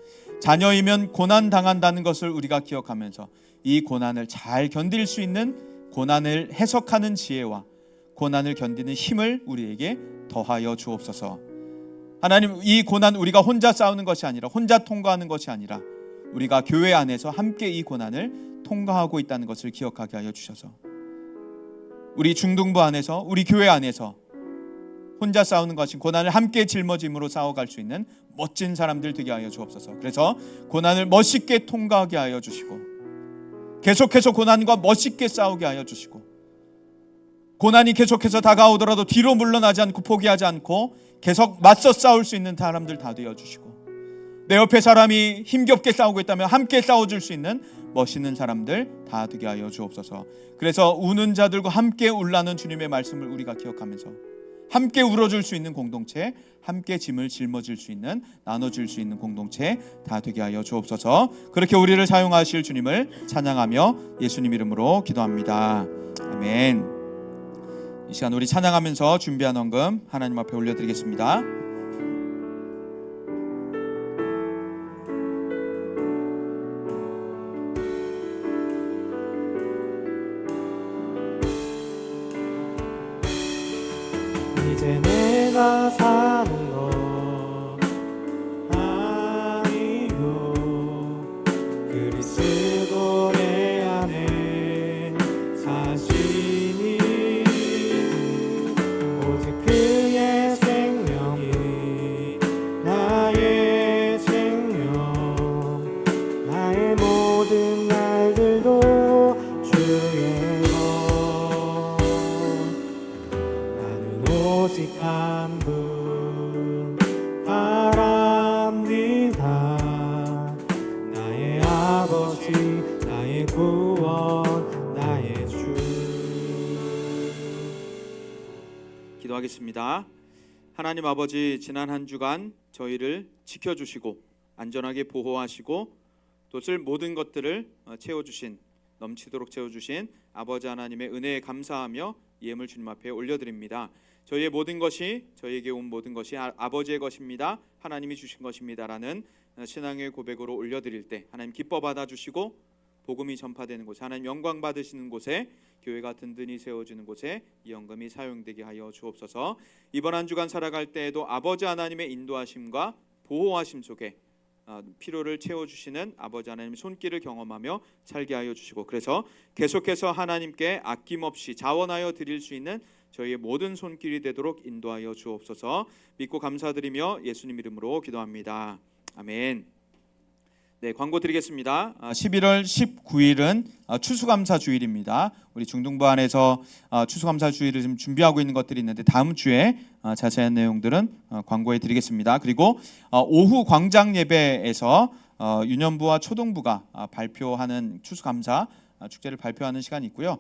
자녀이면 고난 당한다는 것을 우리가 기억하면서 이 고난을 잘 견딜 수 있는, 고난을 해석하는 지혜와 고난을 견디는 힘을 우리에게 더하여 주옵소서. 하나님, 이 고난 우리가 혼자 싸우는 것이 아니라, 혼자 통과하는 것이 아니라, 우리가 교회 안에서 함께 이 고난을 통과하고 있다는 것을 기억하게 하여 주셔서, 우리 중등부 안에서, 우리 교회 안에서 혼자 싸우는 것이, 고난을 함께 짊어짐으로 싸워갈 수 있는 멋진 사람들 되게 하여 주옵소서. 그래서 고난을 멋있게 통과하게 하여 주시고, 계속해서 고난과 멋있게 싸우게 하여 주시고, 고난이 계속해서 다가오더라도 뒤로 물러나지 않고 포기하지 않고 계속 맞서 싸울 수 있는 사람들 다 되어주시고, 내 옆에 사람이 힘겹게 싸우고 있다면 함께 싸워줄 수 있는 멋있는 사람들 다 되게 하여 주옵소서. 그래서 우는 자들과 함께 울라는 주님의 말씀을 우리가 기억하면서 함께 울어줄 수 있는 공동체, 함께 짐을 짊어질 수 있는, 나눠줄 수 있는 공동체 다 되게 하여 주옵소서. 그렇게 우리를 사용하실 주님을 찬양하며 예수님 이름으로 기도합니다. 아멘. 이 시간 우리 찬양하면서 준비한 헌금 하나님 앞에 올려드리겠습니다. 이제 내가 사는 것 아니요 그리스도 내 안에 사시니 오직 그의 생명이 나의 생명 나의 모든 날들도 주의 것 나는 오직 한 분 바랍니다 나의 아버지 나의 구원 나의 주. 기도하겠습니다. 하나님 아버지, 지난 한 주간 저희를 지켜주시고 안전하게 보호하시고 또 쓸 모든 것들을 채워주신, 넘치도록 채워주신 아버지 하나님의 은혜에 감사하며 예물 주님 앞에 올려드립니다. 저희의 모든 것이, 저희에게 온 모든 것이 아버지의 것입니다, 하나님이 주신 것입니다 라는 신앙의 고백으로 올려드릴 때 하나님 기뻐 받아주시고 복음이 전파되는 곳에, 하나님 영광 받으시는 곳에, 교회가 든든히 세워지는 곳에 이 헌금이 사용되게 하여 주옵소서. 이번 한 주간 살아갈 때에도 아버지 하나님의 인도하심과 보호하심 속에 필요를 채워주시는 아버지 하나님의 손길을 경험하며 살게 하여 주시고, 그래서 계속해서 하나님께 아낌없이 자원하여 드릴 수 있는 저희의 모든 손길이 되도록 인도하여 주옵소서. 믿고 감사드리며 예수님 이름으로 기도합니다. 아멘. 네, 광고 드리겠습니다. 11월 19일은 추수감사 주일입니다. 우리 중등부 안에서 추수감사 주일을 지금 준비하고 있는 것들이 있는데 다음 주에 자세한 내용들은 광고해 드리겠습니다. 그리고 오후 광장 예배에서 유년부와 초등부가 발표하는 추수감사 축제를 발표하는 시간이 있고요.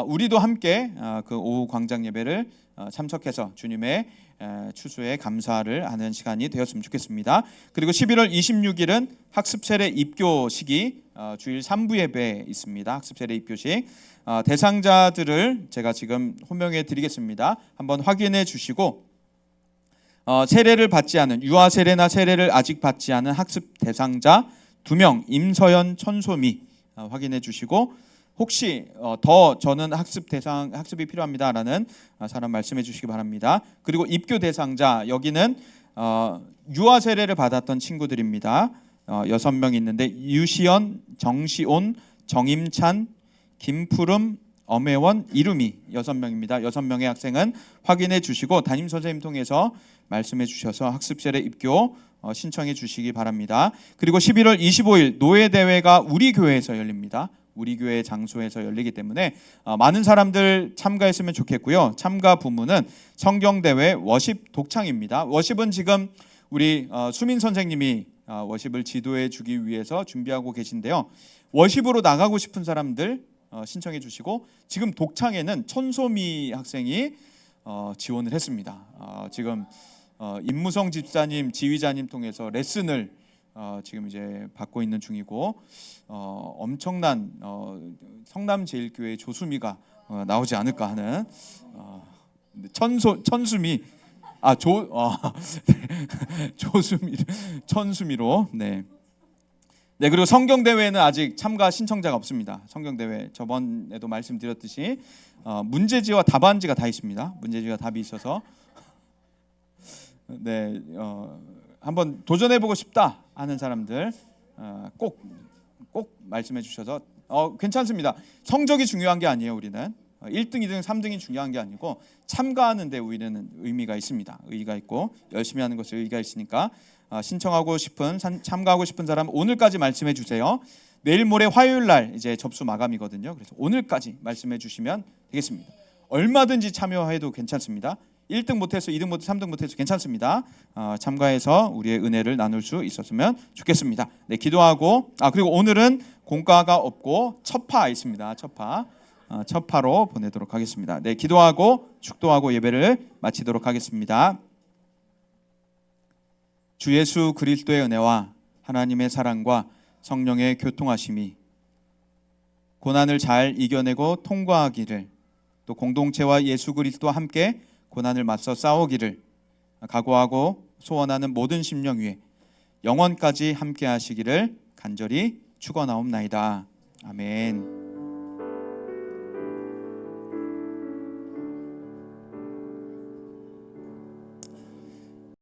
우리도 함께 그 오후 광장 예배를 참석해서 주님의 추수에 감사를 하는 시간이 되었으면 좋겠습니다. 그리고 11월 26일은 학습 세례 입교식이 주일 3부 예배 있습니다. 학습 세례 입교식 대상자들을 제가 지금 호명해 드리겠습니다. 한번 확인해 주시고 세례를 받지 않은, 유아 세례나 세례를 아직 받지 않은 학습 대상자 2명, 임서연, 천소미 확인해 주시고, 혹시 더 저는 학습이 필요합니다라는 사람 말씀해 주시기 바랍니다. 그리고 입교 대상자, 여기는 유아 세례를 받았던 친구들입니다. 6명 있는데 유시연, 정시온, 정임찬, 김푸름, 엄혜원, 이루미 6명입니다. 6명의 학생은 확인해 주시고 담임 선생님 통해서 말씀해 주셔서 학습 세례 입교 신청해 주시기 바랍니다. 그리고 11월 25일 노예 대회가 우리 교회에서 열립니다. 우리 교회 장소에서 열리기 때문에 많은 사람들 참가했으면 좋겠고요. 참가 부문은 성경대회 워십 독창입니다. 워십은 지금 우리 수민 선생님이 워십을 지도해 주기 위해서 준비하고 계신데요. 워십으로 나가고 싶은 사람들 신청해 주시고, 지금 독창에는 천소미 학생이 지원을 했습니다. 지금 임무성 집사님, 지휘자님 통해서 레슨을 지금 이제 받고 있는 중이고, 엄청난 성남제일교회 조수미가 나오지 않을까 하는 천수미 조수미 천수미로 네. 그리고 성경대회는 아직 참가 신청자가 없습니다. 성경대회 저번에도 말씀드렸듯이 문제지와 답안지가 다 있습니다. 문제지와 답이 있어서 네, 한번 도전해보고 싶다 하는 사람들 꼭 말씀해 주셔서 괜찮습니다. 성적이 중요한 게 아니에요. 우리는 1등, 2등, 3등이 중요한 게 아니고 참가하는 데 우리는 의미가 있습니다. 의의가 있고 열심히 하는 것에 의의가 있으니까 신청하고 싶은, 참가하고 싶은 사람 오늘까지 말씀해 주세요. 내일 모레 화요일 날 이제 접수 마감이거든요. 그래서 오늘까지 말씀해 주시면 되겠습니다. 얼마든지 참여해도 괜찮습니다. 1등 못해서 2등 못해서 3등 못해서 괜찮습니다. 참가해서 우리의 은혜를 나눌 수 있었으면 좋겠습니다. 네, 기도하고 그리고 오늘은 공과가 없고 첫파 있습니다. 첫파로 보내도록 하겠습니다. 네, 기도하고 축도하고 예배를 마치도록 하겠습니다. 주 예수 그리스도의 은혜와 하나님의 사랑과 성령의 교통하심이 고난을 잘 이겨내고 통과하기를, 또 공동체와 예수 그리스도와 함께 고난을 맞서 싸우기를 각오하고 소원하는 모든 심령 위에 영원까지 함께 하시기를 간절히 축원하옵나이다. 아멘.